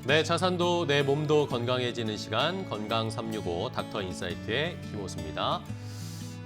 내 자산도 내 몸도 건강해지는 시간 건강 365 닥터 인사이트의 김호수입니다.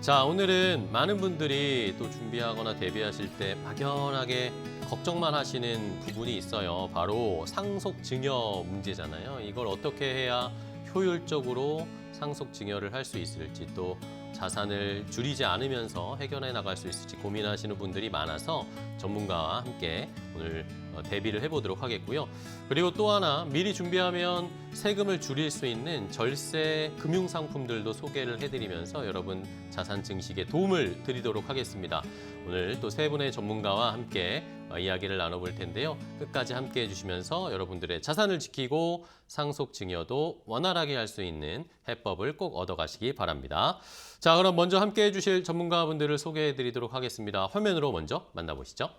자, 오늘은 많은 분들이 또 준비하거나 대비하실 때 막연하게 걱정만 하시는 부분이 있어요. 바로 상속 증여 문제잖아요. 이걸 어떻게 해야 효율적으로 상속 증여를 할 수 있을지, 또 자산을 줄이지 않으면서 해결해 나갈 수 있을지 고민하시는 분들이 많아서 전문가와 함께 오늘 대비를 해보도록 하겠고요. 그리고 또 하나, 미리 준비하면 세금을 줄일 수 있는 절세 금융 상품들도 소개를 해드리면서 여러분 자산 증식에 도움을 드리도록 하겠습니다. 오늘 또 세 분의 전문가와 함께 이야기를 나눠볼 텐데요. 끝까지 함께 해주시면서 여러분들의 자산을 지키고 상속 증여도 원활하게 할 수 있는 해법을 꼭 얻어가시기 바랍니다. 자, 그럼 먼저 함께 해주실 전문가분들을 소개해드리도록 하겠습니다. 화면으로 먼저 만나보시죠.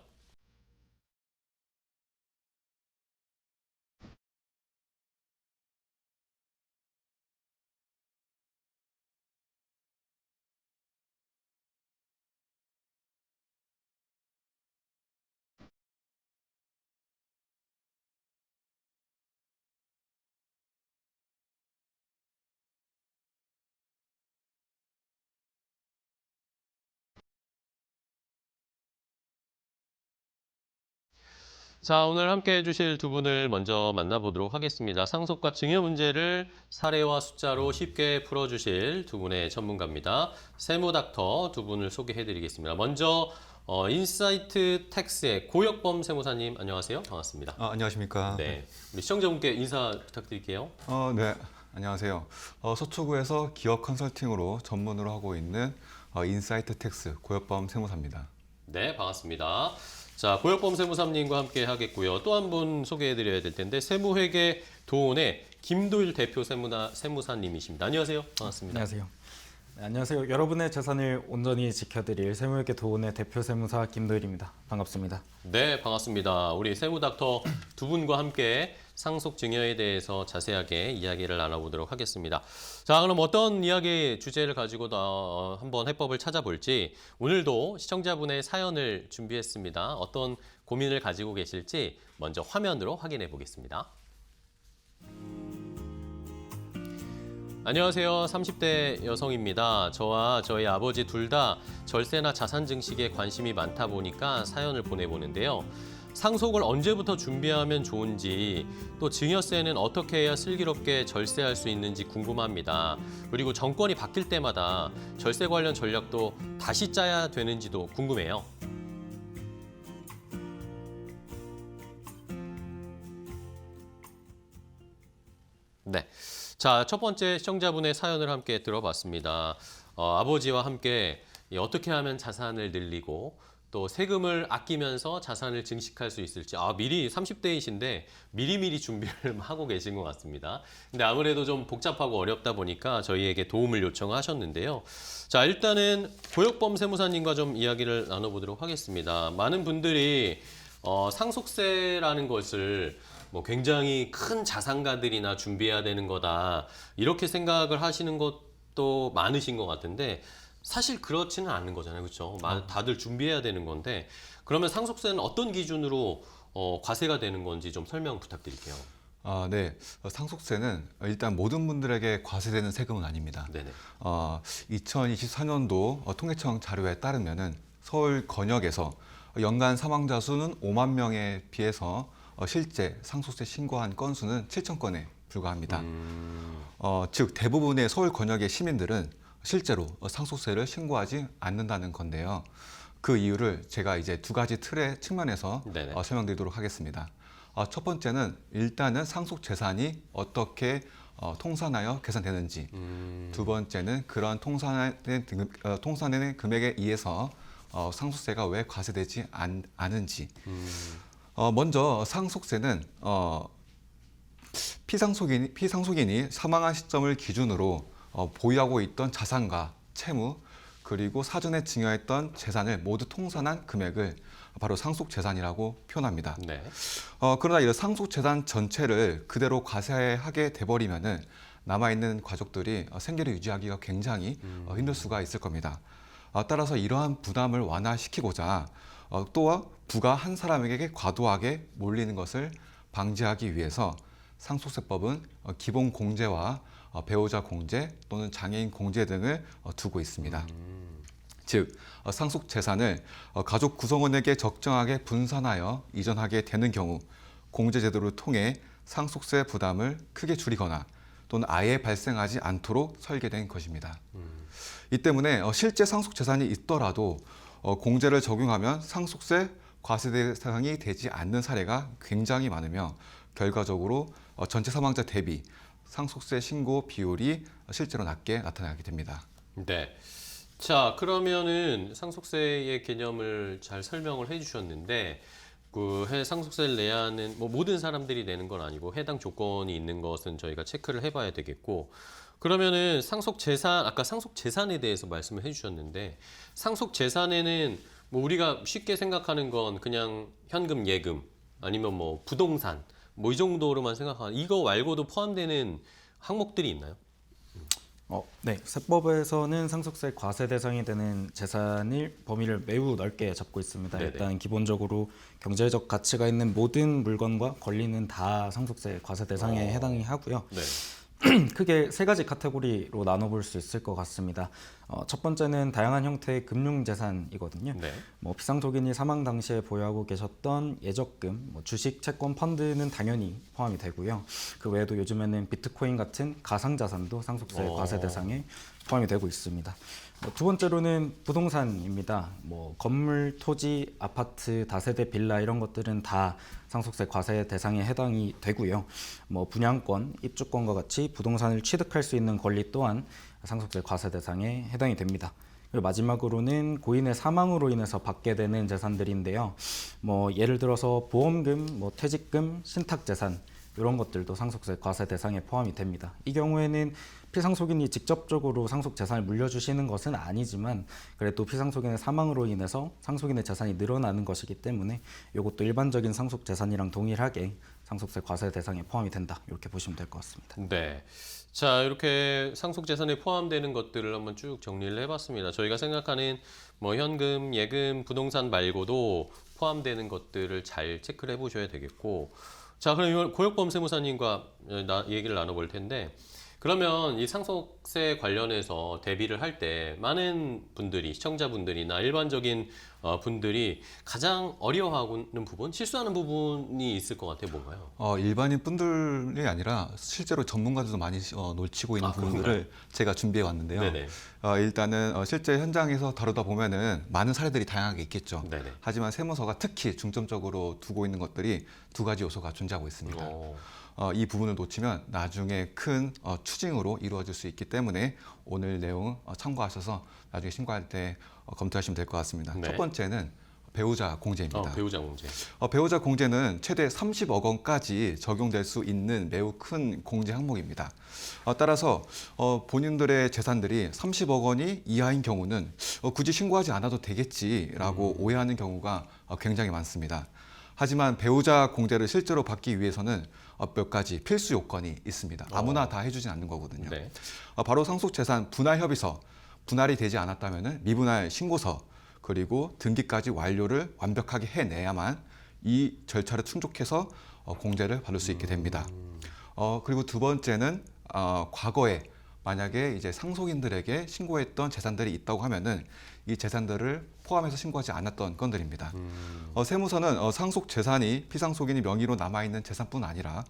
자, 오늘 함께 해주실 두 분을 먼저 만나보도록 하겠습니다. 상속과 증여 문제를 사례와 숫자로 쉽게 풀어주실 두 분의 전문가입니다. 세무닥터 두 분을 소개해드리겠습니다. 먼저 인사이트 텍스의 고혁범 세무사님, 안녕하세요. 반갑습니다. 안녕하십니까. 네, 우리 시청자분께 인사 부탁드릴게요. 네, 안녕하세요. 서초구에서 기업 컨설팅으로 전문으로 하고 있는 인사이트 텍스 고혁범 세무사입니다. 네, 반갑습니다. 자, 고혁범 세무사님과 함께 하겠고요. 또 한 분 소개해드려야 될 텐데 세무회계 도온의 김도일 대표 세무사님이십니다. 안녕하세요. 반갑습니다. 안녕하세요. 네, 안녕하세요. 여러분의 재산을 온전히 지켜드릴 세무회계 도온의 대표 세무사 김도일입니다. 반갑습니다. 네, 반갑습니다. 우리 세무닥터 두 분과 함께 상속 증여에 대해서 자세하게 이야기를 나눠보도록 하겠습니다. 자, 그럼 어떤 이야기 주제를 가지고 한번 해법을 찾아볼지 오늘도 시청자분의 사연을 준비했습니다. 어떤 고민을 가지고 계실지 먼저 화면으로 확인해 보겠습니다. 안녕하세요. 30대 여성입니다. 저와 저희 아버지 둘 다 절세나 자산 증식에 관심이 많다 보니까 사연을 보내보는데요. 상속을 언제부터 준비하면 좋은지, 또 증여세는 어떻게 해야 슬기롭게 절세할 수 있는지 궁금합니다. 그리고 정권이 바뀔 때마다 절세 관련 전략도 다시 짜야 되는지도 궁금해요. 네. 자, 첫 번째 시청자분의 사연을 함께 들어봤습니다. 아버지와 함께 어떻게 하면 자산을 늘리고 또 세금을 아끼면서 자산을 증식할 수 있을지, 미리 30대이신데 미리미리 준비를 하고 계신 것 같습니다. 근데 아무래도 좀 복잡하고 어렵다 보니까 저희에게 도움을 요청하셨는데요. 자, 일단은 고혁범 세무사님과 좀 이야기를 나눠보도록 하겠습니다. 많은 분들이 상속세라는 것을 굉장히 큰 자산가들이나 준비해야 되는 거다, 이렇게 생각을 하시는 것도 많으신 것 같은데 사실 그렇지는 않은 거잖아요. 그렇죠? 다들 준비해야 되는 건데, 그러면 상속세는 어떤 기준으로 과세가 되는 건지 좀 설명 부탁드릴게요. 네. 상속세는 일단 모든 분들에게 과세되는 세금은 아닙니다. 네네. 2024년도 통계청 자료에 따르면은 서울 권역에서 연간 사망자 수는 5만 명에 비해서 실제 상속세 신고한 건수는 7천 건에 불과합니다. 즉 대부분의 서울 권역의 시민들은 실제로 상속세를 신고하지 않는다는 건데요. 그 이유를 제가 이제 두 가지 틀의 측면에서 설명드리도록 하겠습니다. 첫 번째는 일단은 상속 재산이 어떻게 통산하여 계산되는지, 두 번째는 그런 통산된 금액에 의해서 상속세가 왜 과세되지 않은지. 먼저 상속세는 피상속인이 사망한 시점을 기준으로 보유하고 있던 자산과 채무, 그리고 사전에 증여했던 재산을 모두 통산한 금액을 바로 상속재산이라고 표현합니다. 네. 그러나 이 상속재산 전체를 그대로 과세하게 돼버리면은 남아있는 가족들이 생계를 유지하기가 굉장히 힘들 수가 있을 겁니다. 따라서 이러한 부담을 완화시키고자 또 부가 한 사람에게 과도하게 몰리는 것을 방지하기 위해서 상속세법은 기본 공제와 배우자 공제 또는 장애인 공제 등을 두고 있습니다. 즉, 상속 재산을 가족 구성원에게 적정하게 분산하여 이전하게 되는 경우 공제 제도를 통해 상속세 부담을 크게 줄이거나 또는 아예 발생하지 않도록 설계된 것입니다. 이 때문에 실제 상속 재산이 있더라도 공제를 적용하면 상속세 과세 대상이 되지 않는 사례가 굉장히 많으며 결과적으로 전체 사망자 대비 상속세 신고 비율이 실제로 낮게 나타나게 됩니다. 네. 자, 그러면은 상속세의 개념을 잘 설명을 해주셨는데, 상속세를 내야 하는 모든 사람들이 내는 건 아니고 해당 조건이 있는 것은 저희가 체크를 해봐야 되겠고, 그러면은 아까 상속 재산에 대해서 말씀을 해주셨는데, 상속 재산에는 우리가 쉽게 생각하는 건 그냥 현금, 예금 아니면 부동산 이 정도로만 생각하는, 이거 말고도 포함되는 항목들이 있나요? 네, 세법에서는 상속세 과세 대상이 되는 재산의 범위를 매우 넓게 잡고 있습니다. 네네. 일단 기본적으로 경제적 가치가 있는 모든 물건과 권리는 다 상속세 과세 대상에 해당이 하고요. 네. 크게 세 가지 카테고리로 나눠볼 수 있을 것 같습니다. 첫 번째는 다양한 형태의 금융재산이거든요. 네. 피상속인이 사망 당시에 보유하고 계셨던 예적금, 주식, 채권, 펀드는 당연히 포함이 되고요. 그 외에도 요즘에는 비트코인 같은 가상자산도 상속세 과세 대상에 포함이 되고 있습니다. 두 번째로는 부동산입니다. 건물, 토지, 아파트, 다세대 빌라 이런 것들은 다 상속세 과세 대상에 해당이 되고요. 분양권, 입주권과 같이 부동산을 취득할 수 있는 권리 또한 상속세 과세 대상에 해당이 됩니다. 그리고 마지막으로는 고인의 사망으로 인해서 받게 되는 재산들인데요. 예를 들어서 보험금, 퇴직금, 신탁재산 이런 것들도 상속세 과세 대상에 포함이 됩니다. 이 경우에는 피상속인이 직접적으로 상속 재산을 물려주시는 것은 아니지만 그래도 피상속인의 사망으로 인해서 상속인의 재산이 늘어나는 것이기 때문에 이것도 일반적인 상속 재산이랑 동일하게 상속세 과세 대상에 포함이 된다. 이렇게 보시면 될 것 같습니다. 네. 자, 이렇게 상속 재산에 포함되는 것들을 한번 쭉 정리를 해봤습니다. 저희가 생각하는 현금, 예금, 부동산 말고도 포함되는 것들을 잘 체크를 해보셔야 되겠고, 자, 그럼 이걸 고혁범 세무사님과 얘기를 나눠볼 텐데, 그러면 이 상속세 관련해서 대비를 할 때 많은 분들이, 시청자분들이나 일반적인 분들이 가장 어려워하는 부분, 실수하는 부분이 있을 것 같아요. 뭔가요? 일반인 분들이 아니라 실제로 전문가들도 많이 놓치고 있는 부분들을 제가 준비해 왔는데요. 네네. 일단은 실제 현장에서 다루다 보면은 많은 사례들이 다양하게 있겠죠. 네네. 하지만 세무서가 특히 중점적으로 두고 있는 것들이 두 가지 요소가 존재하고 있습니다. 이 부분을 놓치면 나중에 큰 추징으로 이루어질 수 있기 때문에 오늘 내용 참고하셔서 나중에 신고할 때 검토하시면 될 것 같습니다. 네. 첫 번째는 배우자 공제입니다. 배우자 공제. 배우자 공제는 최대 30억 원까지 적용될 수 있는 매우 큰 공제 항목입니다. 따라서 본인들의 재산들이 30억 원이 이하인 경우는 굳이 신고하지 않아도 되겠지라고 오해하는 경우가 굉장히 많습니다. 하지만 배우자 공제를 실제로 받기 위해서는 몇 가지 필수 요건이 있습니다. 아무나 다 해주진 않는 거거든요. 네. 바로 상속재산 분할 협의서, 분할이 되지 않았다면 미분할 신고서, 그리고 등기까지 완료를 완벽하게 해내야만 이 절차를 충족해서 공제를 받을 수 있게 됩니다. 그리고 두 번째는 과거에 만약에 이제 상속인들에게 신고했던 재산들이 있다고 하면은 이 재산들을 포함해서 신고하지 않았던 건들입니다. 세무서는 상속 재산이 피상속인이 명의로 남아있는 재산뿐 아니라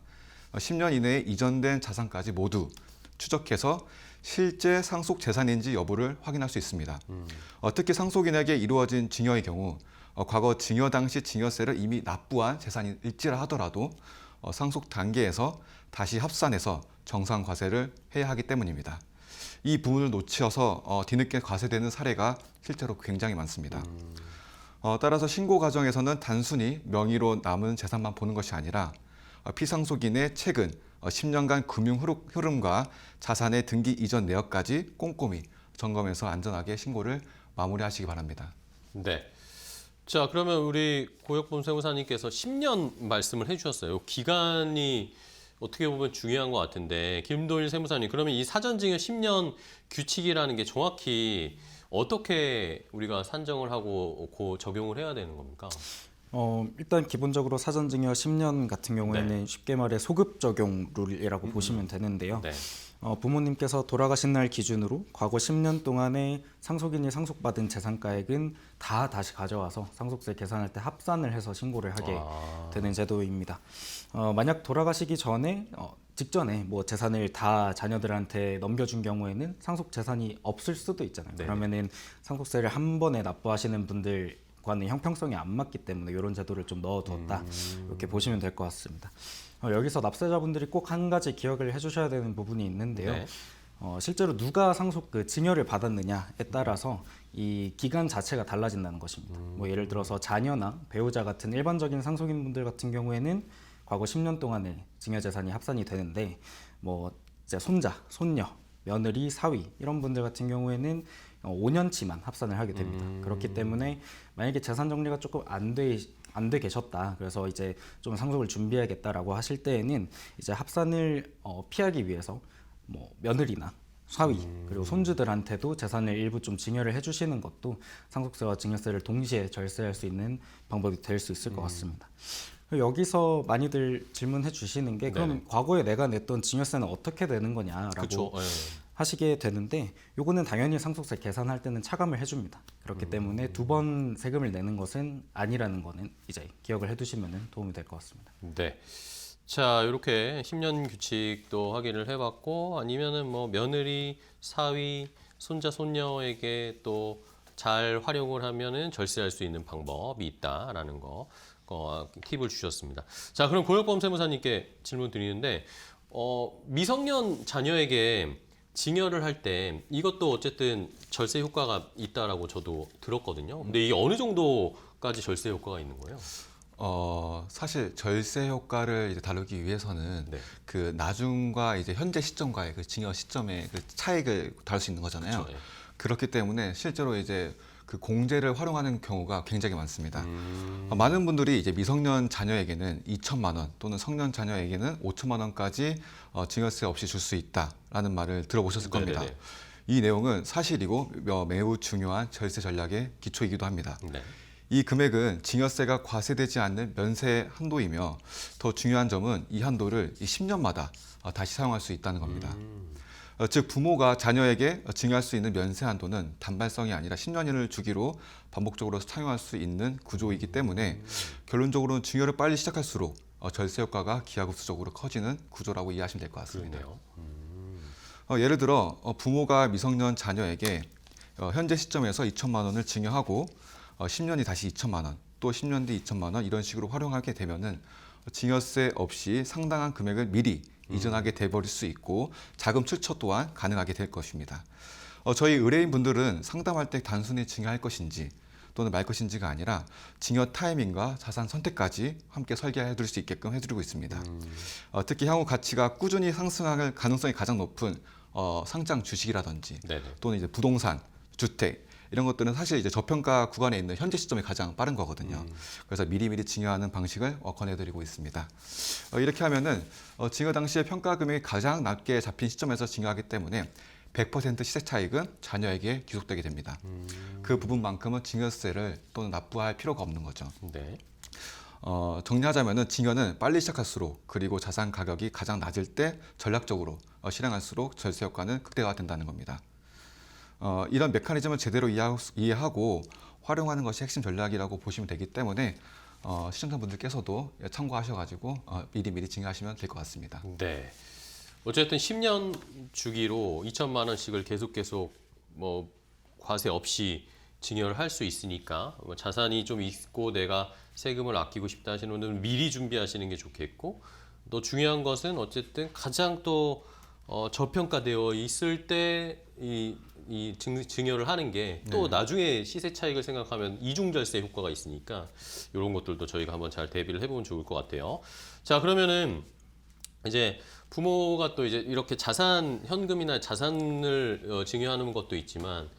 10년 이내에 이전된 자산까지 모두 추적해서 실제 상속 재산인지 여부를 확인할 수 있습니다. 특히 상속인에게 이루어진 증여의 경우 과거 증여 당시 증여세를 이미 납부한 재산일지라 하더라도 상속 단계에서 다시 합산해서 정상 과세를 해야 하기 때문입니다. 이 부분을 놓쳐서 뒤늦게 과세되는 사례가 실제로 굉장히 많습니다. 따라서 신고 과정에서는 단순히 명의로 남은 재산만 보는 것이 아니라 피상속인의 최근 10년간 금융 흐름과 자산의 등기 이전 내역까지 꼼꼼히 점검해서 안전하게 신고를 마무리하시기 바랍니다. 네. 자, 그러면 우리 고혁범 세무사님께서 10년 말씀을 해주셨어요. 기간이 어떻게 보면 중요한 것 같은데, 김도일 세무사님, 그러면 이 사전증여 10년 규칙이라는 게 정확히 어떻게 우리가 산정을 하고 적용을 해야 되는 겁니까? 일단 기본적으로 사전증여 10년 같은 경우에는 네. 쉽게 말해 소급 적용 룰이라고 보시면 되는데요. 네. 부모님께서 돌아가신 날 기준으로 과거 10년 동안에 상속인이 상속받은 재산가액은 다 다시 가져와서 상속세 계산할 때 합산을 해서 신고를 하게 되는 제도입니다. 만약 돌아가시기 전에 직전에 뭐 재산을 다 자녀들한테 넘겨준 경우에는 상속 재산이 없을 수도 있잖아요. 네네. 그러면은 상속세를 한 번에 납부하시는 분들과는 형평성이 안 맞기 때문에 이런 제도를 좀 넣어두었다 이렇게 보시면 될 것 같습니다. 여기서 납세자분들이 꼭 한 가지 기억을 해주셔야 되는 부분이 있는데요. 네. 실제로 누가 증여를 받았느냐에 따라서 이 기간 자체가 달라진다는 것입니다. 뭐 예를 들어서 자녀나 배우자 같은 일반적인 상속인분들 같은 경우에는 과거 10년 동안의 증여 재산이 합산이 되는데 뭐 이제 손자, 손녀, 며느리, 사위 이런 분들 같은 경우에는 5년치만 합산을 하게 됩니다. 그렇기 때문에 만약에 재산 정리가 조금 안 돼 계셨다. 그래서 이제 좀 상속을 준비해야겠다라고 하실 때에는 이제 합산을 피하기 위해서 뭐 며느리나 사위 그리고 손주들한테도 재산을 일부 좀 증여를 해주시는 것도 상속세와 증여세를 동시에 절세할 수 있는 방법이 될 수 있을 것 같습니다. 여기서 많이들 질문해 주시는 게 그럼 네네. 과거에 내가 냈던 증여세는 어떻게 되는 거냐라고 그렇죠. 하시게 되는데 요거는 당연히 상속세 계산할 때는 차감을 해줍니다. 그렇기 때문에 두 번 세금을 내는 것은 아니라는 거는 이제 기억을 해두시면 도움이 될 것 같습니다. 네. 자, 이렇게 10년 규칙도 확인을 해봤고, 아니면은 뭐 며느리, 사위, 손자, 손녀에게 또 잘 활용을 하면은 절세할 수 있는 방법이 있다라는 거 팁을 주셨습니다. 자, 그럼 고혁범 세무사님께 질문 드리는데, 미성년 자녀에게 증여를 할 때 이것도 어쨌든 절세 효과가 있다라고 저도 들었거든요. 근데 이게 어느 정도까지 절세 효과가 있는 거예요? 사실 절세 효과를 이제 다루기 위해서는 네. 그 나중과 이제 현재 시점과의 그 증여 시점의 그 차익을 다룰 수 있는 거잖아요. 그렇죠, 예. 그렇기 때문에 실제로 이제 그 공제를 활용하는 경우가 굉장히 많습니다. 많은 분들이 이제 미성년 자녀에게는 2천만 원 또는 성년 자녀에게는 5천만 원까지 증여세 없이 줄 수 있다라는 말을 들어보셨을 겁니다. 네네네. 이 내용은 사실이고 매우 중요한 절세 전략의 기초이기도 합니다. 네. 이 금액은 증여세가 과세되지 않는 면세 한도이며 더 중요한 점은 이 한도를 이 10년마다 다시 사용할 수 있다는 겁니다. 즉 부모가 자녀에게 증여할 수 있는 면세 한도는 단발성이 아니라 10년을 주기로 반복적으로 사용할 수 있는 구조이기 때문에 결론적으로는 증여를 빨리 시작할수록 절세 효과가 기하급수적으로 커지는 구조라고 이해하시면 될 것 같습니다. 그러네요. 예를 들어 부모가 미성년 자녀에게 현재 시점에서 2천만 원을 증여하고 10년이 다시 2천만 원, 또 10년 뒤 2천만 원 이런 식으로 활용하게 되면은 증여세 없이 상당한 금액을 미리 이전하게 돼버릴 수 있고 자금 출처 또한 가능하게 될 것입니다. 저희 의뢰인 분들은 상담할 때 단순히 증여할 것인지 또는 말 것인지가 아니라 증여 타이밍과 자산 선택까지 함께 설계해 드릴 수 있게끔 해드리고 있습니다. 특히 향후 가치가 꾸준히 상승할 가능성이 가장 높은 상장 주식이라든지 네네. 또는 이제 부동산, 주택 이런 것들은 사실 이제 저평가 구간에 있는 현재 시점이 가장 빠른 거거든요. 그래서 미리미리 증여하는 방식을 권해드리고 있습니다. 이렇게 하면은 증여 당시의 평가 금액이 가장 낮게 잡힌 시점에서 증여하기 때문에 100% 시세 차익은 자녀에게 귀속되게 됩니다. 그 부분만큼은 증여세를 또는 납부할 필요가 없는 거죠. 네. 정리하자면은 증여는 빨리 시작할수록 그리고 자산 가격이 가장 낮을 때 전략적으로 실행할수록 절세 효과는 극대화가 된다는 겁니다. 이런 메커니즘을 제대로 이해하고 활용하는 것이 핵심 전략이라고 보시면 되기 때문에 시청자분들께서도 참고하셔가지고 미리미리 증여하시면 될 것 같습니다. 네. 어쨌든 10년 주기로 2천만 원씩을 계속 뭐 과세 없이 증여를 할 수 있으니까 뭐 자산이 좀 있고 내가 세금을 아끼고 싶다 하시는 분들은 미리 준비하시는 게 좋겠고 또 중요한 것은 어쨌든 가장 또 저평가되어 있을 때 이 증여를 하는 게 또 나중에 시세 차익을 생각하면 이중절세 효과가 있으니까 이런 것들도 저희가 한번 잘 대비를 해보면 좋을 것 같아요. 자, 그러면은 이제 부모가 또 이제 이렇게 현금이나 자산을 증여하는 것도 있지만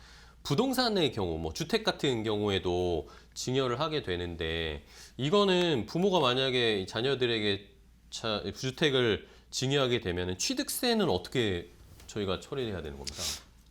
부동산의 경우, 뭐 주택 같은 경우에도 증여를 하게 되는데 이거는 부모가 만약에 자녀들에게 주택을 증여하게 되면 취득세는 어떻게 저희가 처리해야 되는 겁니다?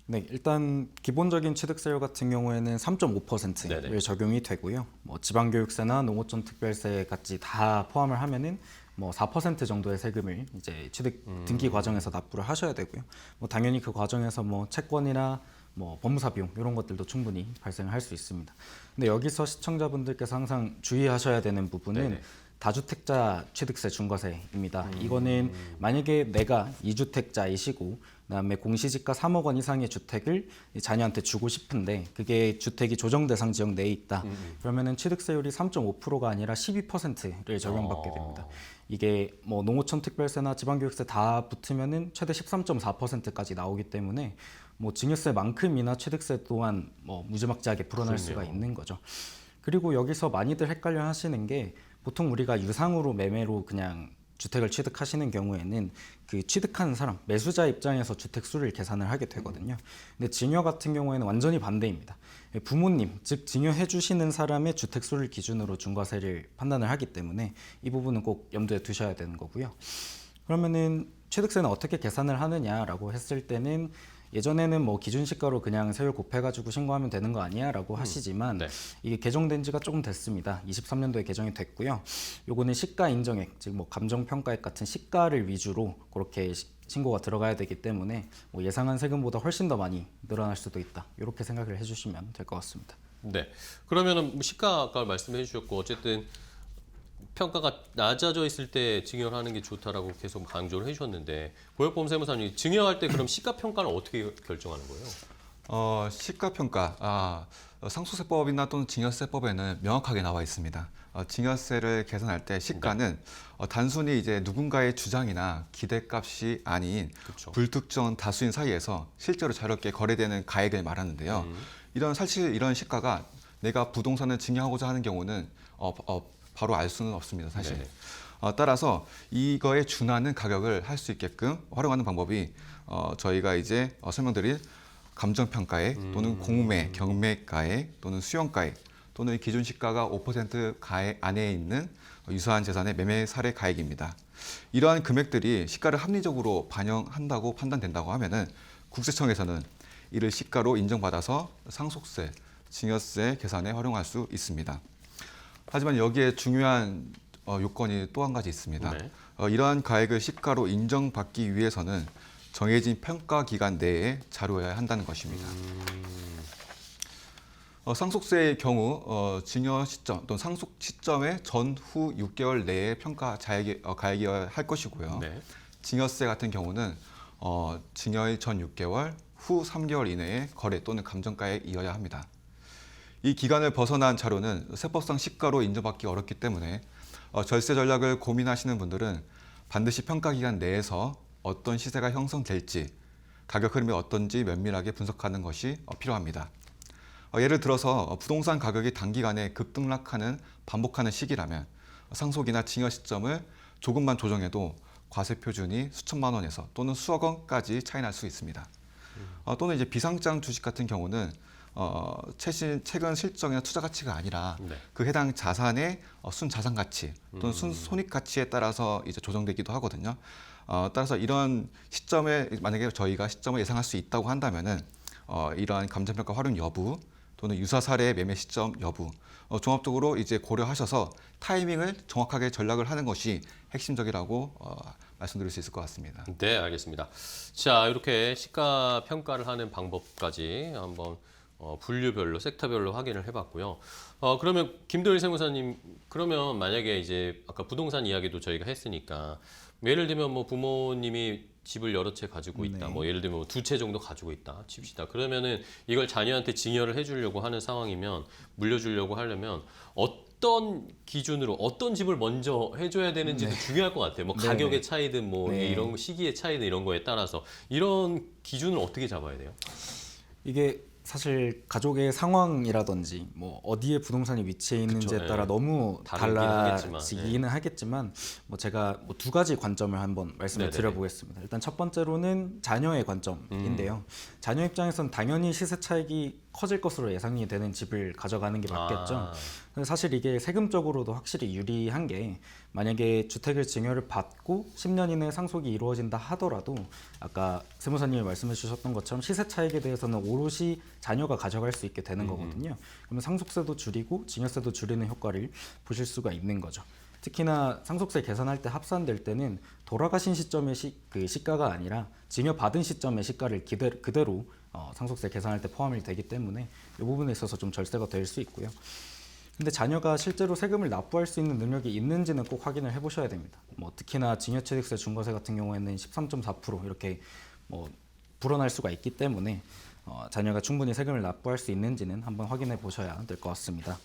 네, 일단 기본적인 취득세율 같은 경우에는 3.5%를 네네. 적용이 되고요. 뭐 지방교육세나 농어촌 특별세까지 다 포함을 하면은 뭐 4% 정도의 세금을 이제 취득 등기 과정에서 납부를 하셔야 되고요. 뭐 당연히 그 과정에서 뭐 채권이나 뭐 법무사 비용 이런 것들도 충분히 발생할 수 있습니다. 근데 여기서 시청자분들께서 항상 주의하셔야 되는 부분은 네네. 다주택자 취득세 중과세입니다. 이거는 만약에 내가 2주택자이시고 그다음에 공시지가 3억 원 이상의 주택을 자녀한테 주고 싶은데 그게 주택이 조정 대상 지역 내에 있다. 그러면은 취득세율이 3.5%가 아니라 12%를 적용받게 됩니다. 이게 뭐 농어촌 특별세나 지방교육세 다 붙으면은 최대 13.4%까지 나오기 때문에 뭐 증여세만큼이나 취득세 또한 뭐 무지막지하게 불어날 수가 그렇네요. 있는 거죠. 그리고 여기서 많이들 헷갈려 하시는 게 보통 우리가 유상으로 매매로 그냥 주택을 취득하시는 경우에는 그 취득하는 사람, 매수자 입장에서 주택 수를 계산을 하게 되거든요. 근데 증여 같은 경우에는 완전히 반대입니다. 부모님, 즉 증여해 주시는 사람의 주택 수를 기준으로 중과세를 판단을 하기 때문에 이 부분은 꼭 염두에 두셔야 되는 거고요. 그러면은 취득세는 어떻게 계산을 하느냐라고 했을 때는 예전에는 뭐 기준시가로 그냥 세율 곱해가지고 신고하면 되는 거 아니야라고 하시지만 네. 이게 개정된 지가 조금 됐습니다. 23년도에 개정이 됐고요. 요거는 시가 인정액, 즉 뭐 감정평가액 같은 시가를 위주로 그렇게 신고가 들어가야 되기 때문에 뭐 예상한 세금보다 훨씬 더 많이 늘어날 수도 있다. 이렇게 생각을 해주시면 될 것 같습니다. 네. 그러면은 뭐 시가 아까 말씀해 주셨고 어쨌든 평가가 낮아져 있을 때 증여를 하는 게 좋다라고 계속 강조를 해주셨는데 고액보험세무사님 증여할 때 그럼 시가 평가는 어떻게 결정하는 거예요? 시가평가, 상속세법이나 또는 증여세법에는 명확하게 나와 있습니다. 증여세를 계산할 때 시가는 단순히 이제 누군가의 주장이나 기대값이 아닌 그렇죠. 불특정 다수인 사이에서 실제로 자유롭게 거래되는 가액을 말하는데요. 사실 이런 시가가 내가 부동산을 증여하고자 하는 경우는 바로 알 수는 없습니다, 사실. 네네. 따라서 이거에 준하는 가격을 할 수 있게끔 활용하는 방법이 저희가 이제 설명드릴 감정평가액 또는 공매, 경매가액 또는 수용가액 또는 기준시가가 5% 가액 안에 있는 유사한 재산의 매매 사례 가액입니다. 이러한 금액들이 시가를 합리적으로 반영한다고 판단된다고 하면은 국세청에서는 이를 시가로 인정받아서 상속세, 증여세 계산에 활용할 수 있습니다. 하지만 여기에 중요한 요건이 또 한 가지 있습니다. 네. 이러한 가액을 시가로 인정받기 위해서는 정해진 평가 기간 내에 자료해야 한다는 것입니다. 상속세의 경우 증여 시점 또는 상속 시점의 전후 6개월 내에 평가 가액이어야 할 것이고요. 네. 증여세 같은 경우는 증여일 전 6개월, 후 3개월 이내에 거래 또는 감정가액이어야 합니다. 이 기간을 벗어난 자료는 세법상 시가로 인정받기 어렵기 때문에 절세 전략을 고민하시는 분들은 반드시 평가 기간 내에서 어떤 시세가 형성될지, 가격 흐름이 어떤지 면밀하게 분석하는 것이 필요합니다. 예를 들어서 부동산 가격이 단기간에 급등락하는 반복하는 시기라면 상속이나 증여 시점을 조금만 조정해도 과세 표준이 수천만 원에서 또는 수억 원까지 차이 날 수 있습니다. 또는 이제 비상장 주식 같은 경우는 최근 실적이나 투자 가치가 아니라 네. 그 해당 자산의 순자산 가치 또는 순손익 가치에 따라서 이제 조정되기도 하거든요. 따라서 이런 시점에 만약에 저희가 시점을 예상할 수 있다고 한다면은 이러한 감정평가 활용 여부 또는 유사 사례의 매매 시점 여부 종합적으로 이제 고려하셔서 타이밍을 정확하게 전략을 하는 것이 핵심적이라고 말씀드릴 수 있을 것 같습니다. 네, 알겠습니다. 자, 이렇게 시가 평가를 하는 방법까지 한번 분류별로, 섹터별로 확인을 해봤고요. 그러면 김도일 세무사님, 그러면 만약에 이제 아까 부동산 이야기도 저희가 했으니까 예를 들면 뭐 부모님이 집을 여러 채 가지고 있다. 네. 뭐 예를 들면 2채 정도 가지고 있다. 칩시다. 그러면은 이걸 자녀한테 증여를 해주려고 하는 상황이면 물려주려고 하려면 어떤 기준으로 어떤 집을 먼저 해줘야 되는지도 중요할 것 같아요. 뭐 네. 가격의 차이든 뭐 네. 이런 시기의 차이든 이런 거에 따라서 이런 기준을 어떻게 잡아야 돼요? 이게 사실 가족의 상황이라든지 뭐 어디에 부동산이 위치해 있는지에 그쵸, 따라 예. 너무 다르긴 달라지기는 하겠지만 뭐 제가 뭐 두 가지 관점을 한번 말씀을 네네네. 드려보겠습니다. 일단 첫 번째로는 자녀의 관점인데요. 자녀 입장에서는 당연히 시세 차익이 커질 것으로 예상이 되는 집을 가져가는 게 맞겠죠. 근데 사실 이게 세금적으로도 확실히 유리한 게 만약에 주택을 증여를 받고 10년 이내 상속이 이루어진다 하더라도 아까 세무사님이 말씀해 주셨던 것처럼 시세 차익에 대해서는 오롯이 자녀가 가져갈 수 있게 되는 거거든요. 그러면 상속세도 줄이고 증여세도 줄이는 효과를 보실 수가 있는 거죠. 특히나 상속세 계산할 때 합산될 때는 돌아가신 시점의 그 시가가 아니라 증여받은 시점의 시가를 그대로 상속세 계산할 때 포함이 되기 때문에 이 부분에 있어서 좀 절세가 될 수 있고요. 근데 자녀가 실제로 세금을 납부할 수 있는 능력이 있는지는 꼭 확인을 해보셔야 됩니다. 뭐 특히나 증여취득세 중과세 같은 경우에는 13.4% 이렇게 뭐 불어날 수가 있기 때문에 자녀가 충분히 세금을 납부할 수 있는지는 한번 확인해 보셔야 될 것 같습니다.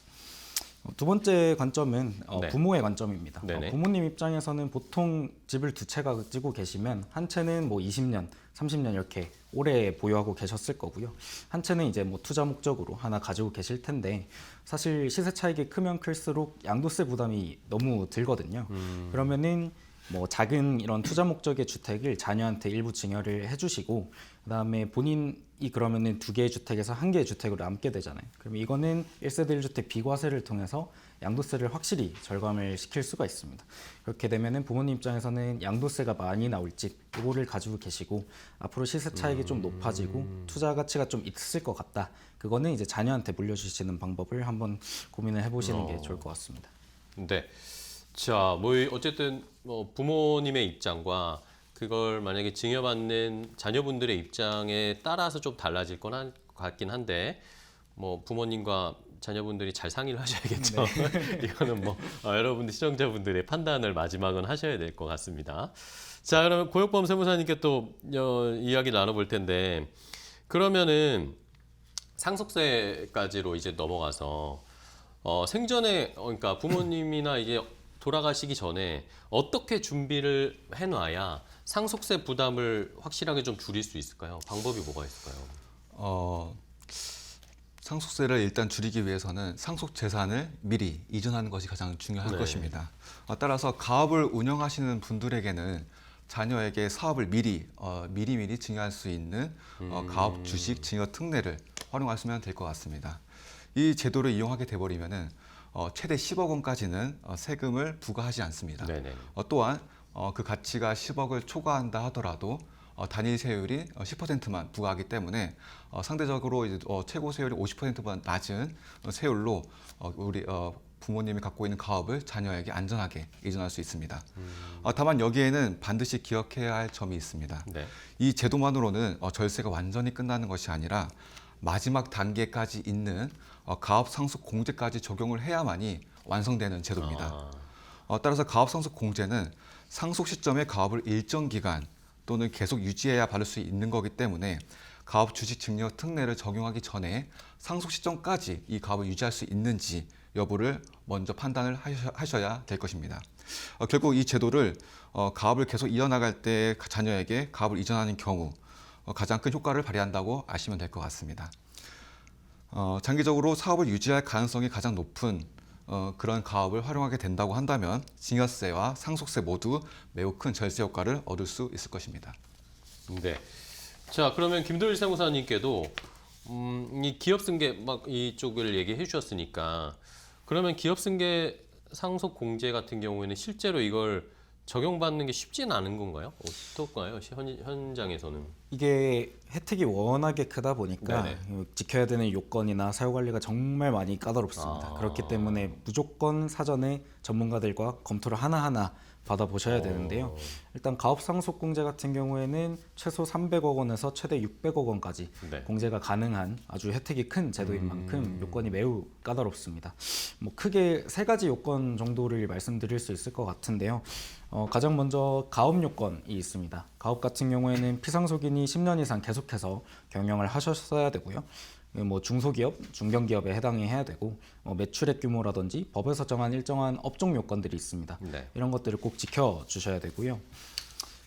두 번째 관점은 네. 부모의 관점입니다. 네네. 부모님 입장에서는 보통 집을 두 채 가지고 계시면 한 채는 뭐 20년, 30년 이렇게 오래 보유하고 계셨을 거고요. 한 채는 이제 뭐 투자 목적으로 하나 가지고 계실 텐데 사실 시세 차익이 크면 클수록 양도세 부담이 너무 들거든요. 그러면은 뭐 작은 이런 투자 목적의 주택을 자녀한테 일부 증여를 해주시고 그다음에 본인이 그러면은 두 개의 주택에서 한 개의 주택으로 남게 되잖아요. 그러면 이거는 1세대 1주택 비과세를 통해서 양도세를 확실히 절감을 시킬 수가 있습니다. 그렇게 되면은 부모님 입장에서는 양도세가 많이 나올 집 이거를 가지고 계시고 앞으로 시세 차익이 좀 높아지고 투자 가치가 좀 있을 것 같다. 그거는 이제 자녀한테 물려주시는 방법을 한번 고민을 해보시는 게 좋을 것 같습니다. 네. 자, 뭐 어쨌든 뭐 부모님의 입장과 그걸 만약에 증여받는 자녀분들의 입장에 따라서 좀 달라질 건 같긴 한데 뭐 부모님과 자녀분들이 잘 상의를 하셔야겠죠. 이거는 뭐 여러분들 시청자분들의 판단을 마지막은 하셔야 될 것 같습니다. 자, 그러면 고혁범 세무사님께 또 이야기 나눠볼 텐데 그러면은 상속세까지로 이제 넘어가서 생전에 그러니까 부모님이나 이제 돌아가시기 전에 어떻게 준비를 해놔야 상속세 부담을 확실하게 좀 줄일 수 있을까요? 방법이 뭐가 있을까요? 상속세를 일단 줄이기 위해서는 상속 재산을 미리 이전하는 것이 가장 중요할 네. 것입니다. 따라서 가업을 운영하시는 분들에게는 자녀에게 사업을 미리 증여할 수 있는 가업 주식 증여 특례를 활용하시면 될 것 같습니다. 이 제도를 이용하게 돼버리면은 최대 10억 원까지는 세금을 부과하지 않습니다. 네네. 또한 그 가치가 10억을 초과한다 하더라도 단일 세율이 10%만 부과하기 때문에 상대적으로 이제 최고 세율이 50%보다 낮은 세율로 우리 부모님이 갖고 있는 가업을 자녀에게 안전하게 이전할 수 있습니다. 다만 여기에는 반드시 기억해야 할 점이 있습니다. 네. 이 제도만으로는 절세가 완전히 끝나는 것이 아니라 마지막 단계까지 있는 가업 상속 공제까지 적용을 해야만이 완성되는 제도입니다. 따라서 가업 상속 공제는 상속 시점에 가업을 일정 기간 또는 계속 유지해야 받을 수 있는 거기 때문에 가업 주식 증여 특례를 적용하기 전에 상속 시점까지 이 가업을 유지할 수 있는지 여부를 먼저 판단을 하셔야 될 것입니다. 결국 이 제도를 가업을 계속 이어나갈 때 자녀에게 가업을 이전하는 경우 가장 큰 효과를 발휘한다고 아시면 될 것 같습니다. 장기적으로 사업을 유지할 가능성이 가장 높은 그런 가업을 활용하게 된다고 한다면 증여세와 상속세 모두 매우 큰 절세 효과를 얻을 수 있을 것입니다. 네. 자, 그러면 김도일 세무사님께도 이 기업승계 막 이쪽을 얘기해 주셨으니까 그러면 기업승계 상속 공제 같은 경우에는 실제로 이걸 적용받는 게 쉽지는 않은 건가요? 어떨까요? 현장에서는. 이게 혜택이 워낙에 크다 보니까 네네. 지켜야 되는 요건이나 사유 관리가 정말 많이 까다롭습니다. 그렇기 때문에 무조건 사전에 전문가들과 검토를 하나하나 받아보셔야 되는데요. 일단 가업 상속 공제 같은 경우에는 최소 300억 원에서 최대 600억 원까지 네. 공제가 가능한 아주 혜택이 큰 제도인 만큼 요건이 매우 까다롭습니다. 뭐 크게 세 가지 요건 정도를 말씀드릴 수 있을 것 같은데요. 가장 먼저 가업 요건이 있습니다. 가업 같은 경우에는 피상속인이 10년 이상 계속해서 경영을 하셨어야 되고요. 뭐 중소기업, 중견기업에 해당해야 되고 매출액 규모라든지 법에서 정한 일정한 업종 요건들이 있습니다. 네. 이런 것들을 꼭 지켜주셔야 되고요.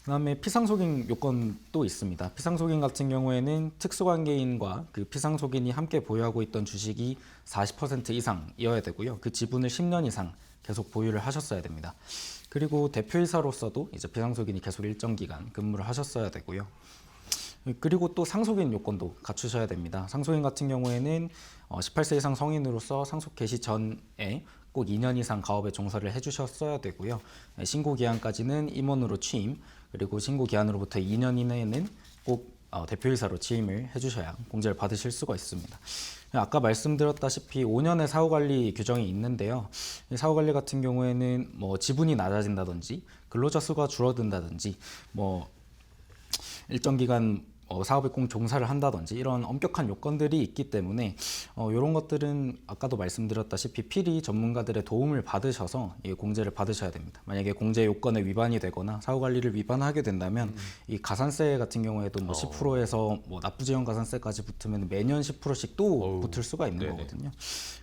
그다음에 피상속인 요건도 있습니다. 피상속인 같은 경우에는 특수관계인과 그 피상속인이 함께 보유하고 있던 주식이 40% 이상이어야 되고요. 그 지분을 10년 이상 계속 보유를 하셨어야 됩니다. 그리고 대표이사로서도 이제 피상속인이 계속 일정 기간 근무를 하셨어야 되고요. 그리고 또 상속인 요건도 갖추셔야 됩니다. 상속인 같은 경우에는 18세 이상 성인으로서 상속 개시 전에 꼭 2년 이상 가업에 종사를 해주셨어야 되고요. 신고 기한까지는 임원으로 취임, 그리고 신고 기한으로부터 2년 이내에는 꼭 대표이사로 취임을 해주셔야 공제를 받으실 수가 있습니다. 아까 말씀드렸다시피 5년의 사후관리 규정이 있는데요. 이 사후관리 같은 경우에는 뭐 지분이 낮아진다든지 근로자 수가 줄어든다든지 뭐 일정 기간 사업에 꼭 종사를 한다든지 이런 엄격한 요건들이 있기 때문에 이런 것들은 아까도 말씀드렸다시피 필히 전문가들의 도움을 받으셔서 이 공제를 받으셔야 됩니다. 만약에 공제 요건에 위반이 되거나 사후관리를 위반하게 된다면 이 가산세 같은 경우에도 뭐 10%에서 뭐 납부지원 가산세까지 붙으면 매년 10%씩 또 붙을 수가 있는 네네. 거거든요.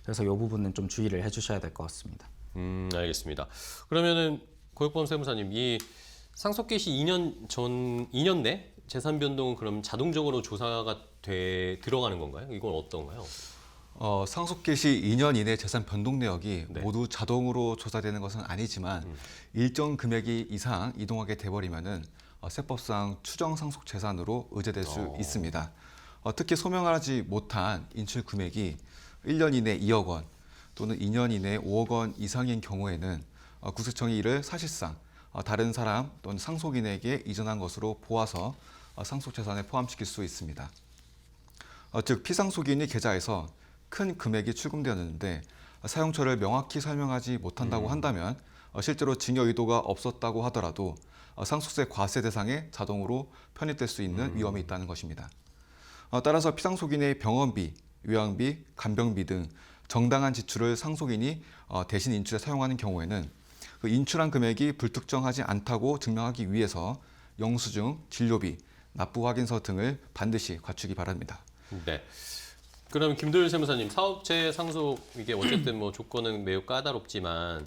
그래서 이 부분은 좀 주의를 해주셔야 될 것 같습니다. 알겠습니다. 그러면은 고액보험 세무사님, 이 상속 개시 2년 내 재산 변동은 그럼 자동적으로 조사가 들어가는 건가요? 이건 어떤가요? 상속 개시 2년 이내 재산 변동 내역이 네. 모두 자동으로 조사되는 것은 아니지만 일정 금액이 이상 이동하게 돼버리면은 세법상 추정 상속 재산으로 의제될 수 있습니다. 특히 소명하지 못한 인출 금액이 1년 이내 2억 원 또는 2년 이내 5억 원 이상인 경우에는 국세청이 이를 사실상 다른 사람 또는 상속인에게 이전한 것으로 보아서 상속 재산에 포함시킬 수 있습니다. 즉 피상속인이 계좌에서 큰 금액이 출금되었는데 사용처를 명확히 설명하지 못한다고 한다면 실제로 증여 의도가 없었다고 하더라도 상속세 과세 대상에 자동으로 편입될 수 있는 위험이 있다는 것입니다. 따라서 피상속인의 병원비, 요양비, 간병비 등 정당한 지출을 상속인이 대신 인출에 사용하는 경우에는 그 인출한 금액이 불특정하지 않다고 증명하기 위해서 영수증, 진료비, 납부 확인서 등을 반드시 갖추기 바랍니다. 네. 그럼 김도일 세무사님, 사업체 상속 이게 어쨌든 뭐 조건은 매우 까다롭지만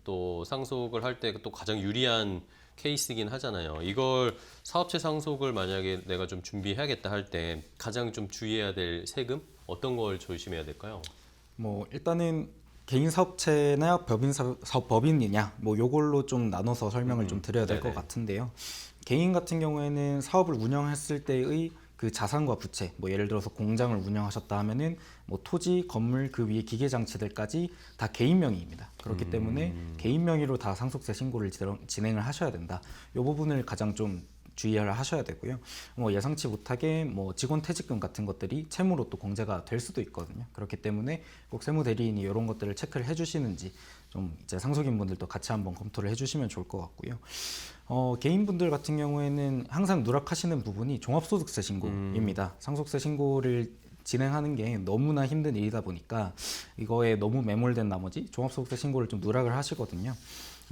또 상속을 할 때 또 가장 유리한 케이스이긴 하잖아요. 이걸 사업체 상속을 만약에 내가 좀 준비해야겠다 할 때 가장 좀 주의해야 될 세금 어떤 걸 조심해야 될까요? 뭐 일단은 개인 사업체나 법인이냐 뭐 요걸로 좀 나눠서 설명을 좀 드려야 될 것 네네. 같은데요. 개인 같은 경우에는 사업을 운영했을 때의 그 자산과 부채, 뭐 예를 들어서 공장을 운영하셨다 하면은 뭐 토지, 건물, 그 위에 기계 장치들까지 다 개인 명의입니다. 그렇기 때문에 개인 명의로 다 상속세 신고를 진행을 하셔야 된다. 이 부분을 가장 좀 주의를 하셔야 되고요. 뭐 예상치 못하게 뭐 직원 퇴직금 같은 것들이 채무로 또 공제가 될 수도 있거든요. 그렇기 때문에 꼭 세무대리인이 이런 것들을 체크를 해주시는지 좀 이제 상속인분들도 같이 한번 검토를 해주시면 좋을 것 같고요. 개인분들 같은 경우에는 항상 누락하시는 부분이 종합소득세 신고입니다. 상속세 신고를 진행하는 게 너무나 힘든 일이다 보니까 이거에 너무 매몰된 나머지 종합소득세 신고를 좀 누락을 하시거든요.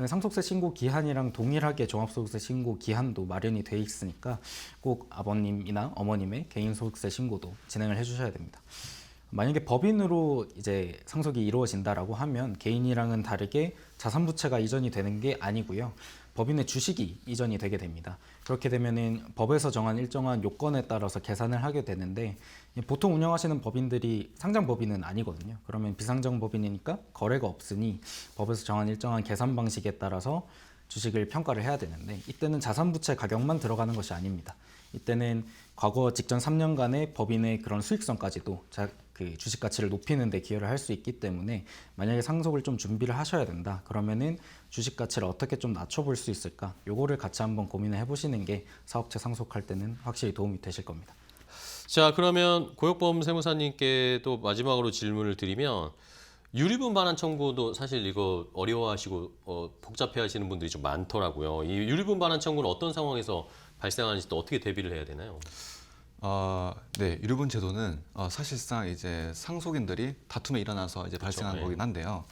상속세 신고 기한이랑 동일하게 종합소득세 신고 기한도 마련이 돼 있으니까 꼭 아버님이나 어머님의 개인 소득세 신고도 진행을 해주셔야 됩니다. 만약에 법인으로 이제 상속이 이루어진다라고 하면 개인이랑은 다르게 자산 부채가 이전이 되는 게 아니고요. 법인의 주식이 이전이 되게 됩니다. 그렇게 되면은 법에서 정한 일정한 요건에 따라서 계산을 하게 되는데 보통 운영하시는 법인들이 상장 법인은 아니거든요. 그러면 비상장 법인이니까 거래가 없으니 법에서 정한 일정한 계산 방식에 따라서 주식을 평가를 해야 되는데 이때는 자산 부채 가격만 들어가는 것이 아닙니다. 이때는 과거 직전 3년간의 법인의 그런 수익성까지도 그 주식 가치를 높이는 데 기여를 할 수 있기 때문에 만약에 상속을 좀 준비를 하셔야 된다. 그러면은 주식 가치를 어떻게 좀 낮춰볼 수 있을까? 요거를 같이 한번 고민을 해보시는 게 사업체 상속할 때는 확실히 도움이 되실 겁니다. 자, 그러면 고액보험 세무사님께 또 마지막으로 질문을 드리면 유류분 반환 청구도 사실 이거 어려워하시고 복잡해하시는 분들이 좀 많더라고요. 이 유류분 반환 청구는 어떤 상황에서 발생하는지 또 어떻게 대비를 해야 되나요? 네, 유류분 제도는 사실상 이제 상속인들이 다툼이 일어나서 이제 발생한 네. 거긴 한데요.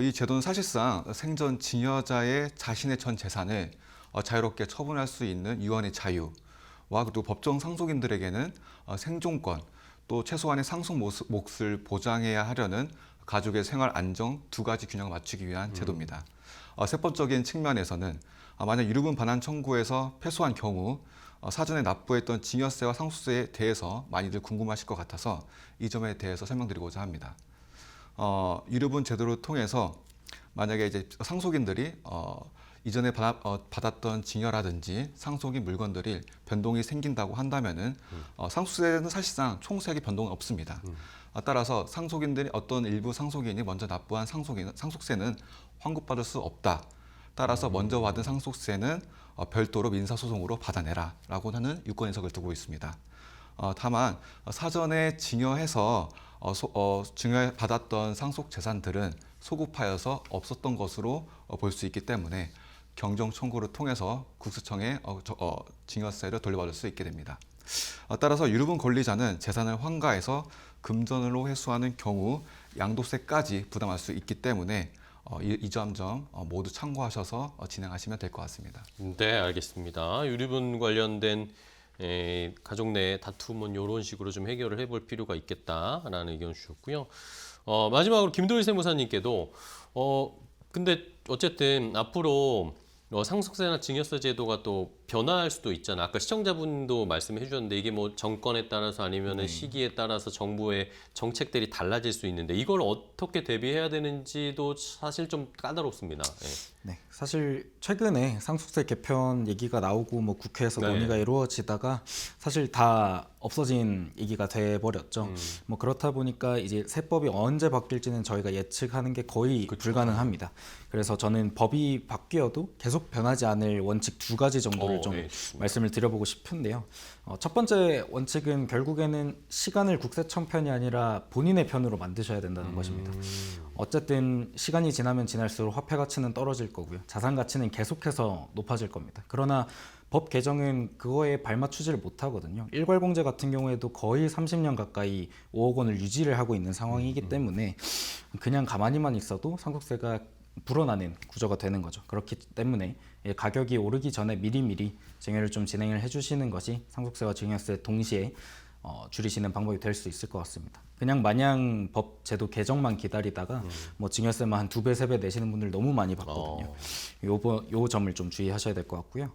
이 제도는 사실상 생전 증여자의 자신의 전 재산을 자유롭게 처분할 수 있는 유언의 자유와 그리고 법정 상속인들에게는 생존권 또 최소한의 상속 몫을 보장해야 하려는 가족의 생활 안정 두 가지 균형을 맞추기 위한 제도입니다. 세법적인 측면에서는 만약 유류분 반환 청구에서 패소한 경우 사전에 납부했던 증여세와 상속세에 대해서 많이들 궁금하실 것 같아서 이 점에 대해서 설명드리고자 합니다. 유류분 제도를 통해서 만약에 이제 상속인들이 이전에 받았던 징여라든지 상속인 물건들이 변동이 생긴다고 한다면은 상속세는 사실상 총세액의 변동은 없습니다. 따라서 상속인들이 어떤 일부 상속인이 먼저 납부한 상속세는 환급받을 수 없다. 따라서 먼저 받은 상속세는 별도로 민사소송으로 받아내라라고 하는 유권 해석을 두고 있습니다. 다만 사전에 징여해서 징여받았던 상속 재산들은 소급하여서 없었던 것으로 볼 수 있기 때문에 경정 청구를 통해서 국세청에 징여세를 돌려받을 수 있게 됩니다. 따라서 유류분 권리자는 재산을 환가해서 금전으로 회수하는 경우 양도세까지 부담할 수 있기 때문에 이 점점 모두 참고하셔서 진행하시면 될 것 같습니다. 네, 알겠습니다. 유류분 관련된 가족 내 다툼은 이런 식으로 좀 해결을 해볼 필요가 있겠다라는 의견 주셨고요. 마지막으로 김도일 세무사님께도 근데 어쨌든 앞으로 상속세나 증여세 제도가 또 변화할 수도 있잖아. 아까 시청자분도 말씀해 주셨는데 이게 뭐 정권에 따라서 아니면은 시기에 따라서 정부의 정책들이 달라질 수 있는데 이걸 어떻게 대비해야 되는지도 사실 좀 까다롭습니다. 네, 사실 최근에 상속세 개편 얘기가 나오고 뭐 국회에서 네. 논의가 이루어지다가 사실 다 없어진 얘기가 돼 버렸죠. 뭐 그렇다 보니까 이제 세법이 언제 바뀔지는 저희가 예측하는 게 거의 불가능합니다. 그래서 저는 법이 바뀌어도 계속 변하지 않을 원칙 두 가지 정도를 좀 말씀을 드려보고 싶은데요. 첫 번째 원칙은 결국에는 시간을 국세청 편이 아니라 본인의 편으로 만드셔야 된다는 것입니다. 어쨌든 시간이 지나면 지날수록 화폐 가치는 떨어질 거고요. 자산 가치는 계속해서 높아질 겁니다. 그러나 법 개정은 그거에 발맞추지를 못하거든요. 일괄공제 같은 경우에도 거의 30년 가까이 5억 원을 유지를 하고 있는 상황이기 때문에 그냥 가만히만 있어도 상속세가 불어나는 구조가 되는 거죠. 그렇기 때문에 가격이 오르기 전에 미리미리 증여를 좀 진행을 해주시는 것이 상속세와 증여세 동시에 줄이시는 방법이 될 수 있을 것 같습니다. 그냥 마냥 법 제도 개정만 기다리다가 뭐 증여세만 한 2배, 3배 내시는 분들 너무 많이 봤거든요. 요 점을 좀 주의하셔야 될 것 같고요.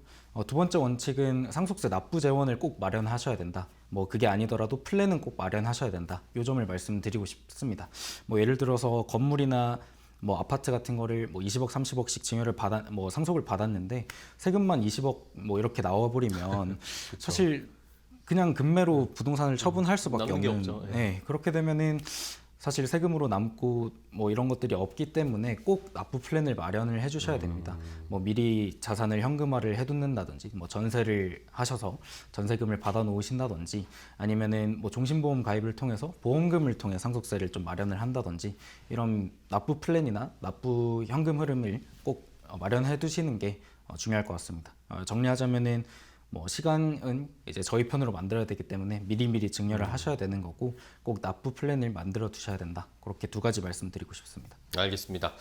두 번째 원칙은 상속세 납부 재원을 꼭 마련하셔야 된다. 뭐 그게 아니더라도 플랜은 꼭 마련하셔야 된다. 요 점을 말씀드리고 싶습니다. 뭐 예를 들어서 건물이나 뭐 아파트 같은 거를 뭐 20억, 30억씩 증여를 상속을 받았는데 세금만 20억 뭐 이렇게 나와버리면 사실 그냥 금매로 부동산을 처분할 수밖에 남는 게 없는. 없죠. 네, 그렇게 되면은 사실 세금으로 남고 뭐 이런 것들이 없기 때문에 꼭 납부 플랜을 마련을 해주셔야 됩니다. 뭐 미리 자산을 현금화를 해두는다든지, 뭐 전세를 하셔서 전세금을 받아 놓으신다든지, 아니면은 뭐 종신보험 가입을 통해서 보험금을 통해 상속세를 좀 마련을 한다든지, 이런 납부 플랜이나 납부 현금 흐름을 꼭 마련해 두시는 게 중요할 것 같습니다. 정리하자면은 뭐 시간은 이제 저희 편으로 만들어야 되기 때문에 미리미리 증여를 하셔야 되는 거고 꼭 납부 플랜을 만들어 두셔야 된다. 그렇게 두 가지 말씀드리고 싶습니다. 알겠습니다.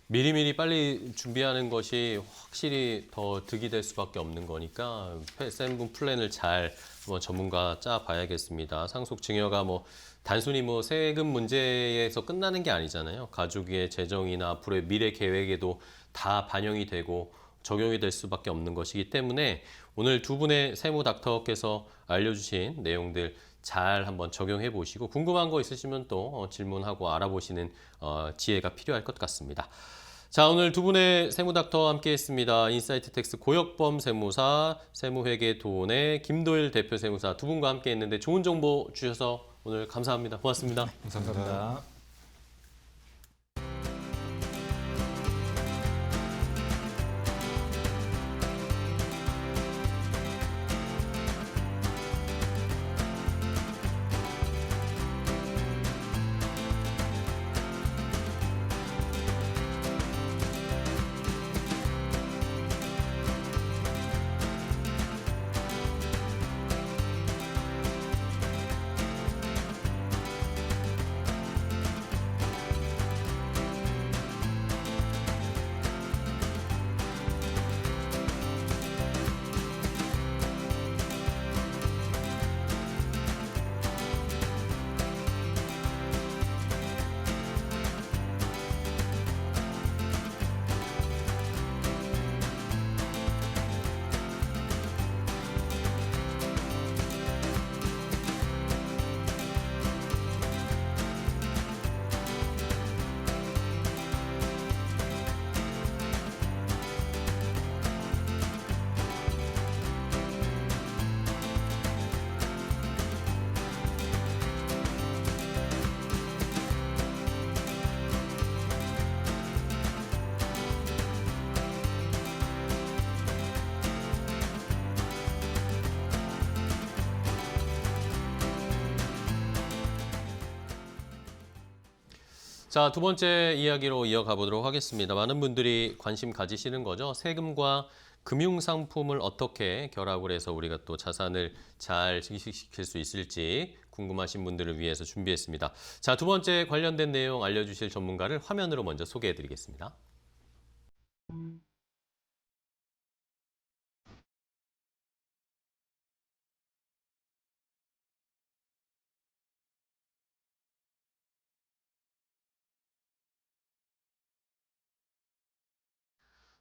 미리미리 빨리 준비하는 것이 확실히 더 득이 될 수밖에 없는 거니까 세분 플랜을 잘 전문가 짜 봐야겠습니다. 상속 증여가 뭐 단순히 뭐 세금 문제에서 끝나는 게 아니잖아요. 가족의 재정이나 앞으로의 미래 계획에도 다 반영이 되고 적용이 될 수밖에 없는 것이기 때문에 오늘 두 분의 세무 닥터께서 알려주신 내용들 잘 한번 적용해 보시고 궁금한 거 있으시면 또 질문하고 알아보시는 지혜가 필요할 것 같습니다. 자, 오늘 두 분의 세무 닥터와 함께했습니다. 인사이트 텍스 고혁범 세무사, 세무회계도원의 김도일 대표 세무사 두 분과 함께했는데 좋은 정보 주셔서 오늘 감사합니다. 고맙습니다. 감사합니다. 자, 두 번째 이야기로 이어가 보도록 하겠습니다. 많은 분들이 관심 가지시는 거죠. 세금과 금융상품을 어떻게 결합을 해서 우리가 또 자산을 잘 증식시킬 수 있을지 궁금하신 분들을 위해서 준비했습니다. 자, 두 번째 관련된 내용 알려주실 전문가를 화면으로 먼저 소개해드리겠습니다.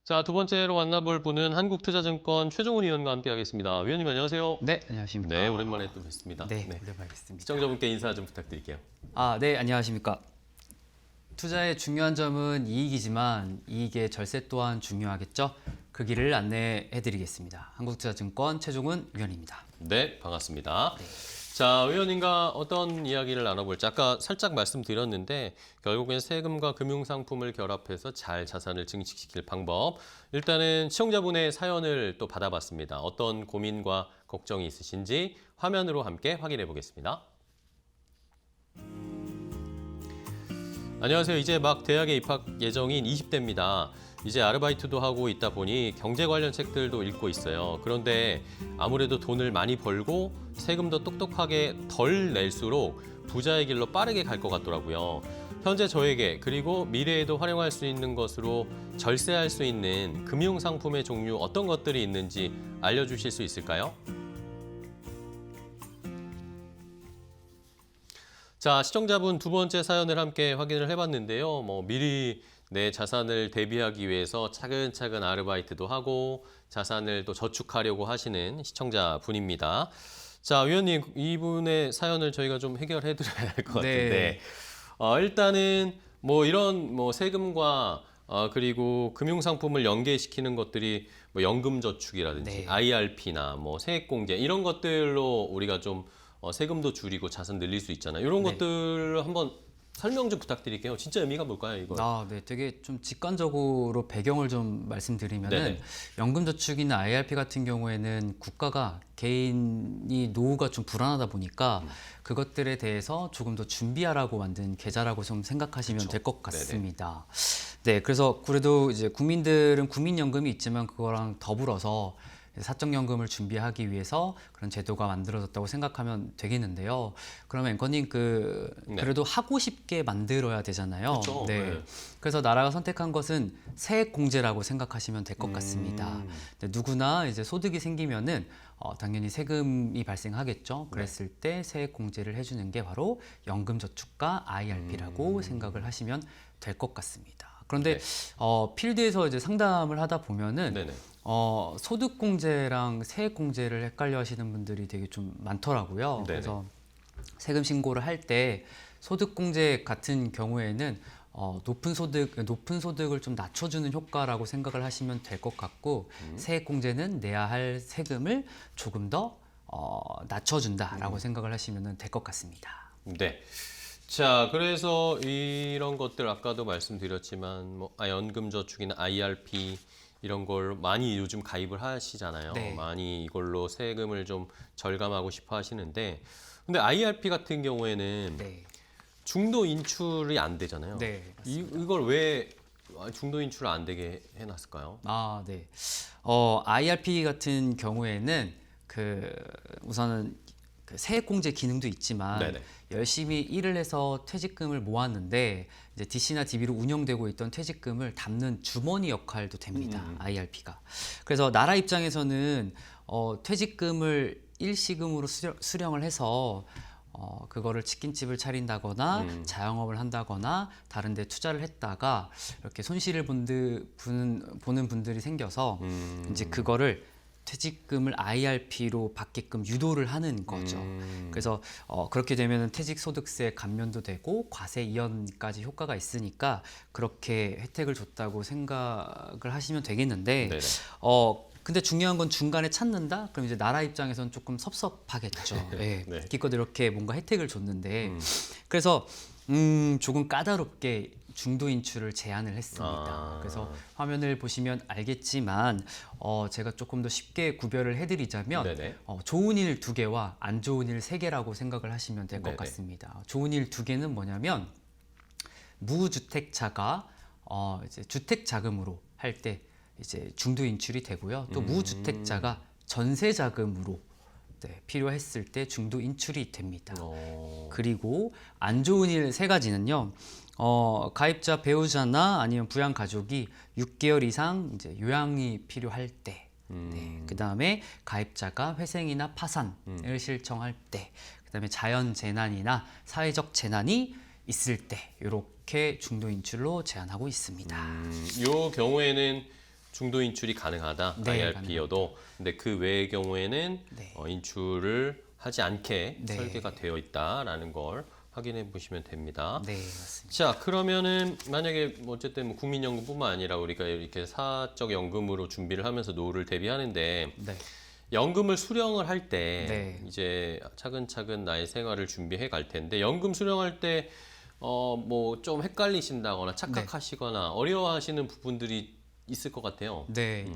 자, 두 번째로 만나볼 분은 한국투자증권 최종훈 위원과 함께하겠습니다. 위원님 안녕하세요. 네, 안녕하십니까. 네, 오랜만에 또 뵙습니다. 네, 오랜만이겠습니다. 시청자분께 인사 좀 부탁드릴게요. 네, 안녕하십니까. 투자의 중요한 점은 이익이지만 이익의 절세 또한 중요하겠죠. 그 길을 안내해드리겠습니다. 한국투자증권 최종훈 위원입니다. 네, 반갑습니다. 자, 위원님과 어떤 이야기를 나눠볼지 아까 살짝 말씀드렸는데 결국엔 세금과 금융상품을 결합해서 잘 자산을 증식시킬 방법. 일단은 시청자분의 사연을 또 받아봤습니다. 어떤 고민과 걱정이 있으신지 화면으로 함께 확인해 보겠습니다. 안녕하세요. 이제 막 대학에 입학 예정인 20대입니다. 이제 아르바이트도 하고 있다 보니 경제 관련 책들도 읽고 있어요. 그런데 아무래도 돈을 많이 벌고 세금도 똑똑하게 덜 낼수록 부자의 길로 빠르게 갈 것 같더라고요. 현재 저에게 그리고 미래에도 활용할 수 있는 것으로 절세할 수 있는 금융상품의 종류 어떤 것들이 있는지 알려주실 수 있을까요? 자, 시청자분 두 번째 사연을 함께 확인을 해봤는데요. 미리 내 자산을 대비하기 위해서 차근차근 아르바이트도 하고 자산을 또 저축하려고 하시는 시청자분입니다. 자, 위원님, 이분의 사연을 저희가 좀 해결해 드려야 할 것 같은데 일단은 이런 세금과 그리고 금융상품을 연계시키는 것들이 연금저축이라든지 네. IRP나 세액공제 이런 것들로 우리가 좀 세금도 줄이고 자산 늘릴 수 있잖아요. 이런 네. 것들 한번 설명 좀 부탁드릴게요. 진짜 의미가 뭘까요, 이거? 네, 되게 좀 직관적으로 배경을 좀 말씀드리면은 네네. 연금저축이나 IRP 같은 경우에는 국가가 개인이 노후가 좀 불안하다 보니까 그것들에 대해서 조금 더 준비하라고 만든 계좌라고 좀 생각하시면 될 것 같습니다. 네, 그래서 그래도 이제 국민들은 국민연금이 있지만 그거랑 더불어서 사적연금을 준비하기 위해서 그런 제도가 만들어졌다고 생각하면 되겠는데요. 그러면 앵커님 그래도 하고 싶게 만들어야 되잖아요. 그렇죠. 네. 그래서 나라가 선택한 것은 세액공제라고 생각하시면 될 것 같습니다. 근데 누구나 이제 소득이 생기면은 당연히 세금이 발생하겠죠. 그랬을 때 세액공제를 해주는 게 바로 연금저축과 IRP라고 생각을 하시면 될 것 같습니다. 그런데 필드에서 이제 상담을 하다 보면은 네네. 소득공제랑 세액공제를 헷갈려 하시는 분들이 되게 좀 많더라고요. 네네. 그래서 세금 신고를 할 때 소득공제 같은 경우에는 높은 소득을 좀 낮춰주는 효과라고 생각을 하시면 될 것 같고 세액공제는 내야 할 세금을 조금 더 낮춰준다라고 생각을 하시면 될 것 같습니다. 네. 자, 그래서 이런 것들 아까도 말씀드렸지만 연금저축이나 IRP 이런 걸 많이 요즘 가입을 하시잖아요. 네. 많이 이걸로 세금을 좀 절감하고 싶어 하시는데 근데 IRP 같은 경우에는 네. 중도 인출이 안 되잖아요. 네, 이걸 왜 중도 인출을 안 되게 해놨을까요? 네. IRP 같은 경우에는 우선은 세액공제 기능도 있지만 네네. 열심히 일을 해서 퇴직금을 모았는데 이제 DC나 DB로 운영되고 있던 퇴직금을 담는 주머니 역할도 됩니다. IRP가. 그래서 나라 입장에서는 퇴직금을 일시금으로 수령을 해서 그거를 치킨집을 차린다거나 자영업을 한다거나 다른 데 투자를 했다가 이렇게 손실을 보는 분들이 생겨서 이제 그거를 퇴직금을 IRP로 받게끔 유도를 하는 거죠. 그래서 그렇게 되면 퇴직소득세 감면도 되고 과세 이연까지 효과가 있으니까 그렇게 혜택을 줬다고 생각을 하시면 되겠는데 네네. 근데 중요한 건 중간에 찾는다? 그럼 이제 나라 입장에서는 조금 섭섭하겠죠. 네. 네. 기껏 이렇게 뭔가 혜택을 줬는데 그래서 조금 까다롭게 중도 인출을 제안을 했습니다. 그래서 화면을 보시면 알겠지만 제가 조금 더 쉽게 구별을 해드리자면 네네. 좋은 일 2개와 안 좋은 일 3개라고 생각을 하시면 될 것 네네. 같습니다. 좋은 일 2개는 뭐냐면 무주택자가 이제 주택 자금으로 할 때 이제 중도 인출이 되고요. 또 무주택자가 전세 자금으로 필요했을 때 중도 인출이 됩니다. 그리고 안 좋은 일 세 가지는요. 가입자 배우자나 아니면 부양 가족이 6개월 이상 이제 요양이 필요할 때, 그 다음에 가입자가 회생이나 파산을 실청할 때, 그 다음에 자연 재난이나 사회적 재난이 있을 때 이렇게 중도 인출로 제한하고 있습니다. 요 경우에는 중도 인출이 가능하다. 네, IRP여도. 근데 그 외의 경우에는 네. 인출을 하지 않게 네. 설계가 되어 있다라는 걸 확인해 보시면 됩니다. 네, 맞습니다. 자, 그러면은 만약에 어쨌든 뭐 국민연금뿐만 아니라 우리가 이렇게 사적 연금으로 준비를 하면서 노후를 대비하는데 네. 연금을 수령을 할 때 네. 이제 차근차근 나의 생활을 준비해 갈 텐데 연금 수령할 때 뭐 좀 헷갈리신다거나 착각하시거나 어려워하시는 부분들이 있을 것 같아요. 네,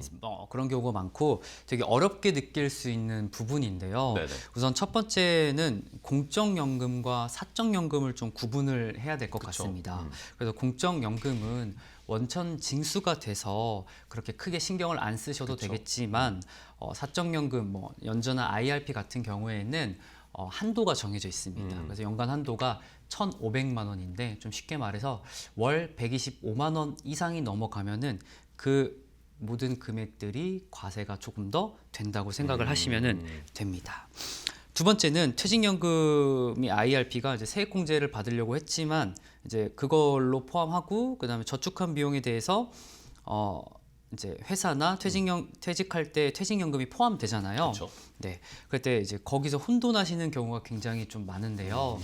그런 경우가 많고 되게 어렵게 느낄 수 있는 부분인데요. 네네. 우선 첫 번째는 공적연금과 사적연금을 좀 구분을 해야 될 것 그쵸. 같습니다. 그래서 공적연금은 원천 징수가 돼서 그렇게 크게 신경을 안 쓰셔도 그쵸. 되겠지만 사적연금, 뭐 연저나 IRP 같은 경우에는 한도가 정해져 있습니다. 그래서 연간 한도가 1,500만 원인데 좀 쉽게 말해서 월 125만 원 이상이 넘어가면은 그 모든 금액들이 과세가 조금 더 된다고 생각을 하시면 됩니다. 두 번째는 퇴직연금이 IRP가 이제 세액공제를 받으려고 했지만 이제 그걸로 포함하고 그다음에 저축한 비용에 대해서 이제 회사나 퇴직할 때 퇴직연금이 포함되잖아요. 그렇죠. 네, 그때 이제 거기서 혼돈하시는 경우가 굉장히 좀 많은데요.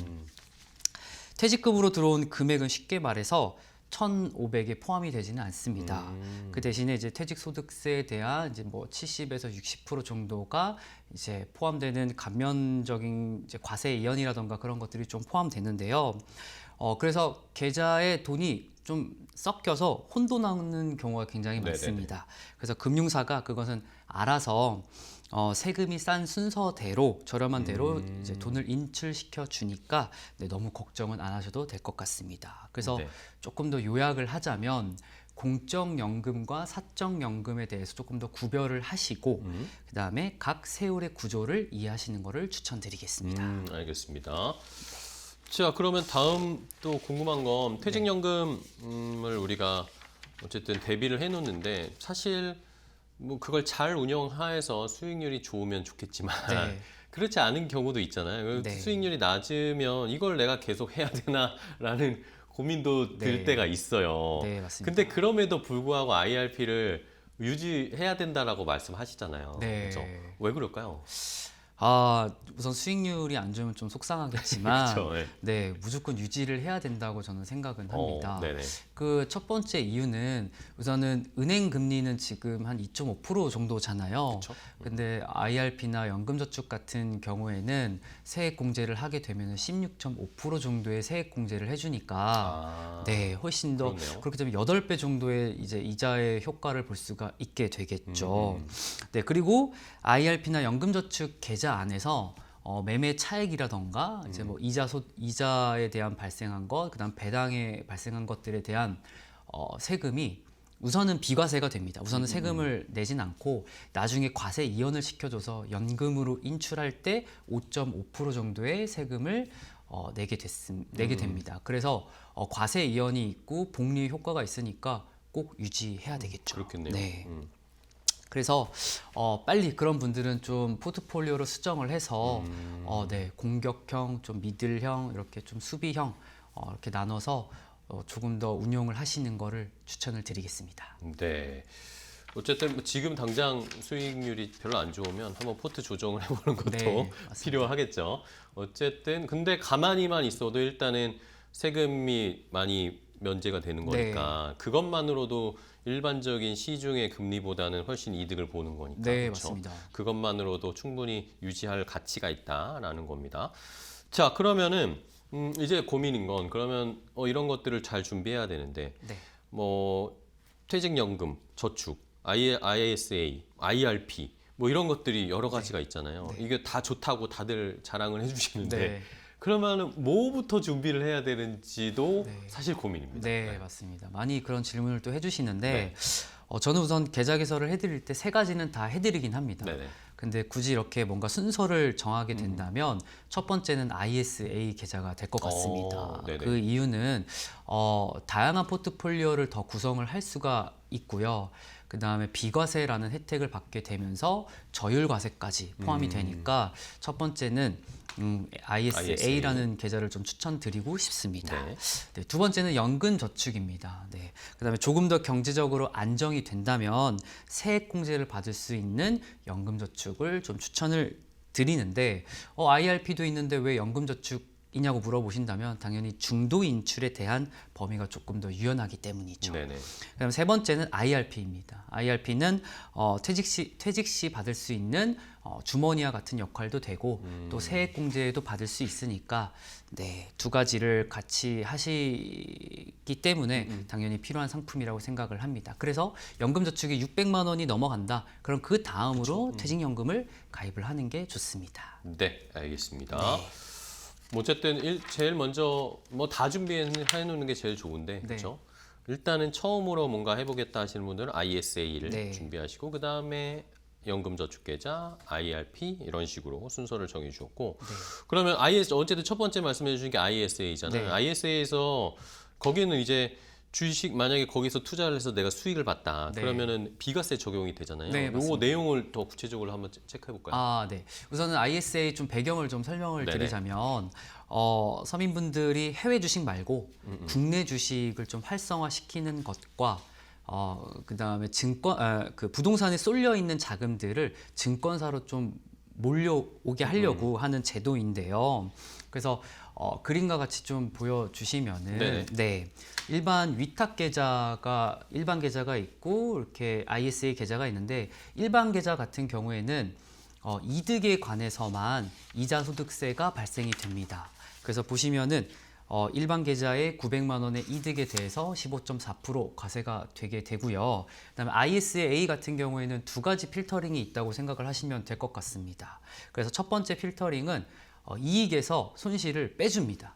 퇴직금으로 들어온 금액은 쉽게 말해서 1,500에 포함이 되지는 않습니다. 그 대신에 이제 퇴직소득세에 대한 이제 뭐 70에서 60% 정도가 이제 포함되는 감면적인 이제 과세 이연이라던가 그런 것들이 좀 포함되는데요. 그래서 계좌에 돈이 좀 섞여서 혼돈하는 경우가 굉장히 네네네. 많습니다. 그래서 금융사가 그것은 알아서 세금이 싼 순서대로 저렴한 대로 이제 돈을 인출시켜 주니까 너무 걱정은 안 하셔도 될 것 같습니다. 그래서 네. 조금 더 요약을 하자면 공적연금과 사적연금에 대해서 조금 더 구별을 하시고 그다음에 각 세율의 구조를 이해하시는 것을 추천드리겠습니다. 알겠습니다. 자, 그러면 다음 또 궁금한 건 퇴직연금을 우리가 어쨌든 대비를 해놓는데 사실 뭐 그걸 잘 운영해서 수익률이 좋으면 좋겠지만 네. 그렇지 않은 경우도 있잖아요. 네. 수익률이 낮으면 이걸 내가 계속 해야 되나라는 고민도 들 네. 때가 있어요. 네, 맞습니다. 근데 그럼에도 불구하고 IRP를 유지해야 된다라고 말씀하시잖아요. 네. 그렇죠? 왜 그럴까요? 우선 수익률이 안 좋으면 좀 속상하겠지만 그렇죠. 네. 네, 무조건 유지를 해야 된다고 저는 생각은 합니다. 네네. 그 첫 번째 이유는 우선은 은행 금리는 지금 한 2.5% 정도잖아요. 그쵸. 근데 IRP나 연금저축 같은 경우에는 세액 공제를 하게 되면 16.5% 정도의 세액 공제를 해주니까 네, 훨씬 더 그렇네요. 그렇기 때문에 8배 정도의 이제 이자의 효과를 볼 수가 있게 되겠죠. 네, 그리고 IRP나 연금저축 계좌 안에서 매매 차익이라던가 이제 뭐 이자에 대한 발생한 것, 그다음 배당에 발생한 것들에 대한 세금이 우선은 비과세가 됩니다. 우선은 세금을 내진 않고 나중에 과세 이연을 시켜줘서 연금으로 인출할 때 5.5% 정도의 세금을 내게 됩니다. 그래서 과세 이연이 있고 복리 효과가 있으니까 꼭 유지해야 되겠죠. 그렇겠네요. 네. 그래서 빨리 그런 분들은 좀 포트폴리오로 수정을 해서 네, 공격형, 좀 미들형, 이렇게 좀 수비형 이렇게 나눠서 조금 더 운용을 하시는 거를 추천을 드리겠습니다. 네. 어쨌든 뭐 지금 당장 수익률이 별로 안 좋으면 한번 포트 조정을 해보는 것도 네, 맞습니다. 필요하겠죠. 어쨌든 근데 가만히만 있어도 일단은 세금이 많이 면제가 되는 거니까 그것만으로도 일반적인 시중의 금리보다는 훨씬 이득을 보는 거니까. 네, 그렇죠? 맞습니다. 그것만으로도 충분히 유지할 가치가 있다라는 겁니다. 자, 그러면은 이제 고민인 건 그러면 이런 것들을 잘 준비해야 되는데 네. 뭐 퇴직연금, 저축, ISA, IRP 뭐 이런 것들이 여러 가지가 있잖아요. 이게 다 좋다고 다들 자랑을 해주시는데 네. 그러면 뭐부터 준비를 해야 되는지도 네. 사실 고민입니다. 네, 맞습니다. 많이 그런 질문을 또 해주시는데 네. 저는 우선 계좌 개설을 해드릴 때 세 가지는 다 해드리긴 합니다. 네네. 근데 굳이 이렇게 뭔가 순서를 정하게 된다면 첫 번째는 ISA 계좌가 될 것 같습니다. 네네. 그 이유는 다양한 포트폴리오를 더 구성을 할 수가 있고요. 그 다음에 비과세라는 혜택을 받게 되면서 저율과세까지 포함이 되니까 첫 번째는 ISA라는 계좌를 좀 추천드리고 싶습니다. 네. 네, 두 번째는 연금저축입니다. 네. 그다음에 조금 더 경제적으로 안정이 된다면 세액공제를 받을 수 있는 연금저축을 좀 추천을 드리는데 IRP도 있는데 왜 연금저축이냐고 물어보신다면 당연히 중도 인출에 대한 범위가 조금 더 유연하기 때문이죠. 네네. 그다음 세 번째는 IRP입니다. IRP는 퇴직 시 받을 수 있는 주머니와 같은 역할도 되고 또 세액공제도 받을 수 있으니까 네, 두 가지를 같이 하시기 때문에 당연히 필요한 상품이라고 생각을 합니다. 그래서 연금저축이 600만 원이 넘어간다. 그럼 그 다음으로 퇴직연금을 가입을 하는 게 좋습니다. 네, 알겠습니다. 네. 뭐 어쨌든 제일 먼저 뭐 다 준비해 놓는 게 제일 좋은데 네. 그렇죠? 일단은 처음으로 뭔가 해보겠다 하시는 분들은 ISA를 네. 준비하시고 그 다음에 연금저축계좌, IRP 이런 식으로 순서를 정해주셨고 그러면 어쨌든 첫 번째 말씀해 주신 게 ISA잖아요. 네. ISA에서 거기는 이제 주식 만약에 거기서 투자를 해서 내가 수익을 봤다 네. 그러면은 비과세 적용이 되잖아요. 네, 요거 맞습니다. 내용을 더 구체적으로 한번 체크해 볼까요? 네. 우선은 ISA 좀 배경을 좀 설명을 네네. 드리자면 서민분들이 해외 주식 말고 국내 주식을 좀 활성화시키는 것과 그다음에 그 부동산에 쏠려 있는 자금들을 증권사로 좀 몰려오게 하려고 하는 제도인데요. 그래서 그림과 같이 좀 보여주시면은 네네. 네, 일반 계좌가 있고 이렇게 ISA 계좌가 있는데 일반 계좌 같은 경우에는 이득에 관해서만 이자 소득세가 발생이 됩니다. 그래서 보시면은 일반 계좌의 900만 원의 이득에 대해서 15.4% 과세가 되게 되고요. 그다음에 ISA 같은 경우에는 두 가지 필터링이 있다고 생각을 하시면 될 것 같습니다. 그래서 첫 번째 필터링은 이익에서 손실을 빼줍니다.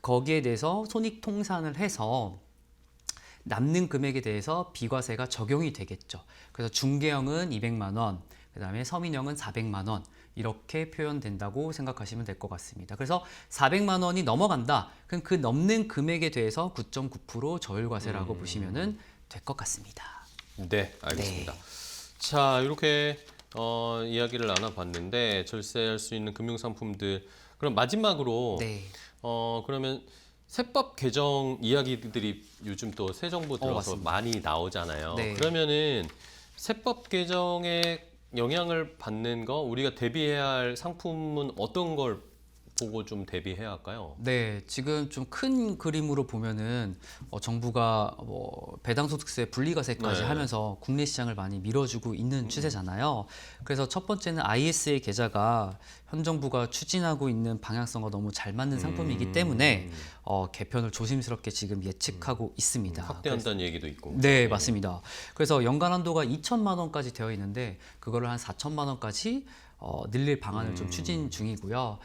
거기에 대해서 손익 통산을 해서 남는 금액에 대해서 비과세가 적용이 되겠죠. 그래서 중개형은 200만 원, 그다음에 서민형은 400만 원 이렇게 표현된다고 생각하시면 될 것 같습니다. 그래서 400만 원이 넘어간다. 그럼 그 넘는 금액에 대해서 9.9% 저율과세라고 보시면 될 것 같습니다. 네, 알겠습니다. 네. 자, 이렇게 이야기를 나눠봤는데 절세할 수 있는 금융상품들. 그럼 마지막으로 네. 그러면 세법 개정 이야기들이 요즘 또 새 정부 들어서 맞습니다. 많이 나오잖아요. 네. 그러면은 세법 개정에 영향을 받는 거 우리가 대비해야 할 상품은 어떤 걸 보고 좀 대비해야 할까요? 네, 지금 좀 큰 그림으로 보면은 정부가 배당소득세 분리과세까지 네. 하면서 국내 시장을 많이 밀어주고 있는 추세잖아요. 그래서 첫 번째는 ISA 계좌가 현 정부가 추진하고 있는 방향성과 너무 잘 맞는 상품이기 때문에 개편을 조심스럽게 지금 예측하고 있습니다. 확대한다는 얘기도 있고. 네, 맞습니다. 그래서 연간 한도가 2천만 원까지 되어 있는데 그거를 한 4천만 원까지 늘릴 방안을 좀 추진 중이고요.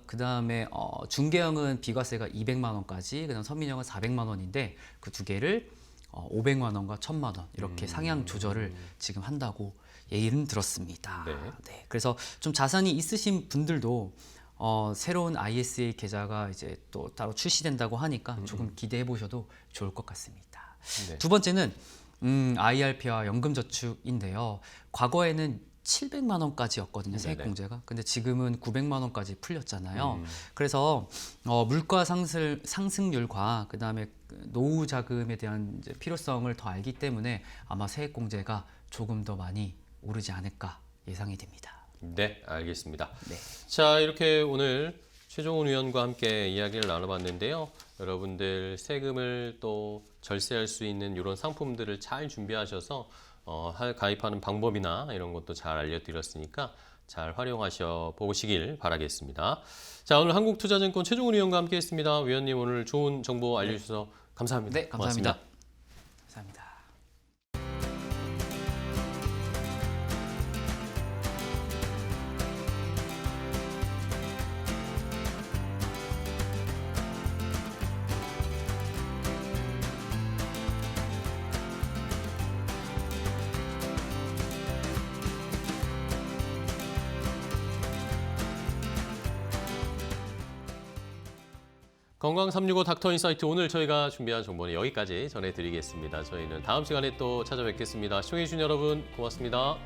그다음에 중개형은 비과세가 200만 원까지, 그다음 서민형은 400만 원인데 그 두 개를 500만 원과 1,000만 원 이렇게 상향 조절을 지금 한다고 얘기는 들었습니다. 네. 그래서 좀 자산이 있으신 분들도 새로운 ISA 계좌가 이제 또 따로 출시된다고 하니까 조금 기대해 보셔도 좋을 것 같습니다. 네. 두 번째는 IRP와 연금저축인데요. 과거에는 700만 원까지였거든요, 세액공제가. 근데 지금은 900만 원까지 풀렸잖아요. 그래서 물가 상승률과 그다음에 노후 자금에 대한 이제 필요성을 더 알기 때문에 아마 세액공제가 조금 더 많이 오르지 않을까 예상이 됩니다. 네, 알겠습니다. 네. 자, 이렇게 오늘 최종훈 위원과 함께 이야기를 나눠봤는데요. 여러분들 세금을 또 절세할 수 있는 이런 상품들을 잘 준비하셔서 가입하는 방법이나 이런 것도 잘 알려드렸으니까 잘 활용하셔 보시길 바라겠습니다. 자, 오늘 한국투자증권 최종훈 위원과 함께했습니다. 위원님 오늘 좋은 정보 알려주셔서 감사합니다. 네, 감사합니다. 고맙습니다. 감사합니다. 건강 365 닥터 인사이트 오늘 저희가 준비한 정보는 여기까지 전해드리겠습니다. 저희는 다음 시간에 또 찾아뵙겠습니다. 시청해주신 여러분 고맙습니다.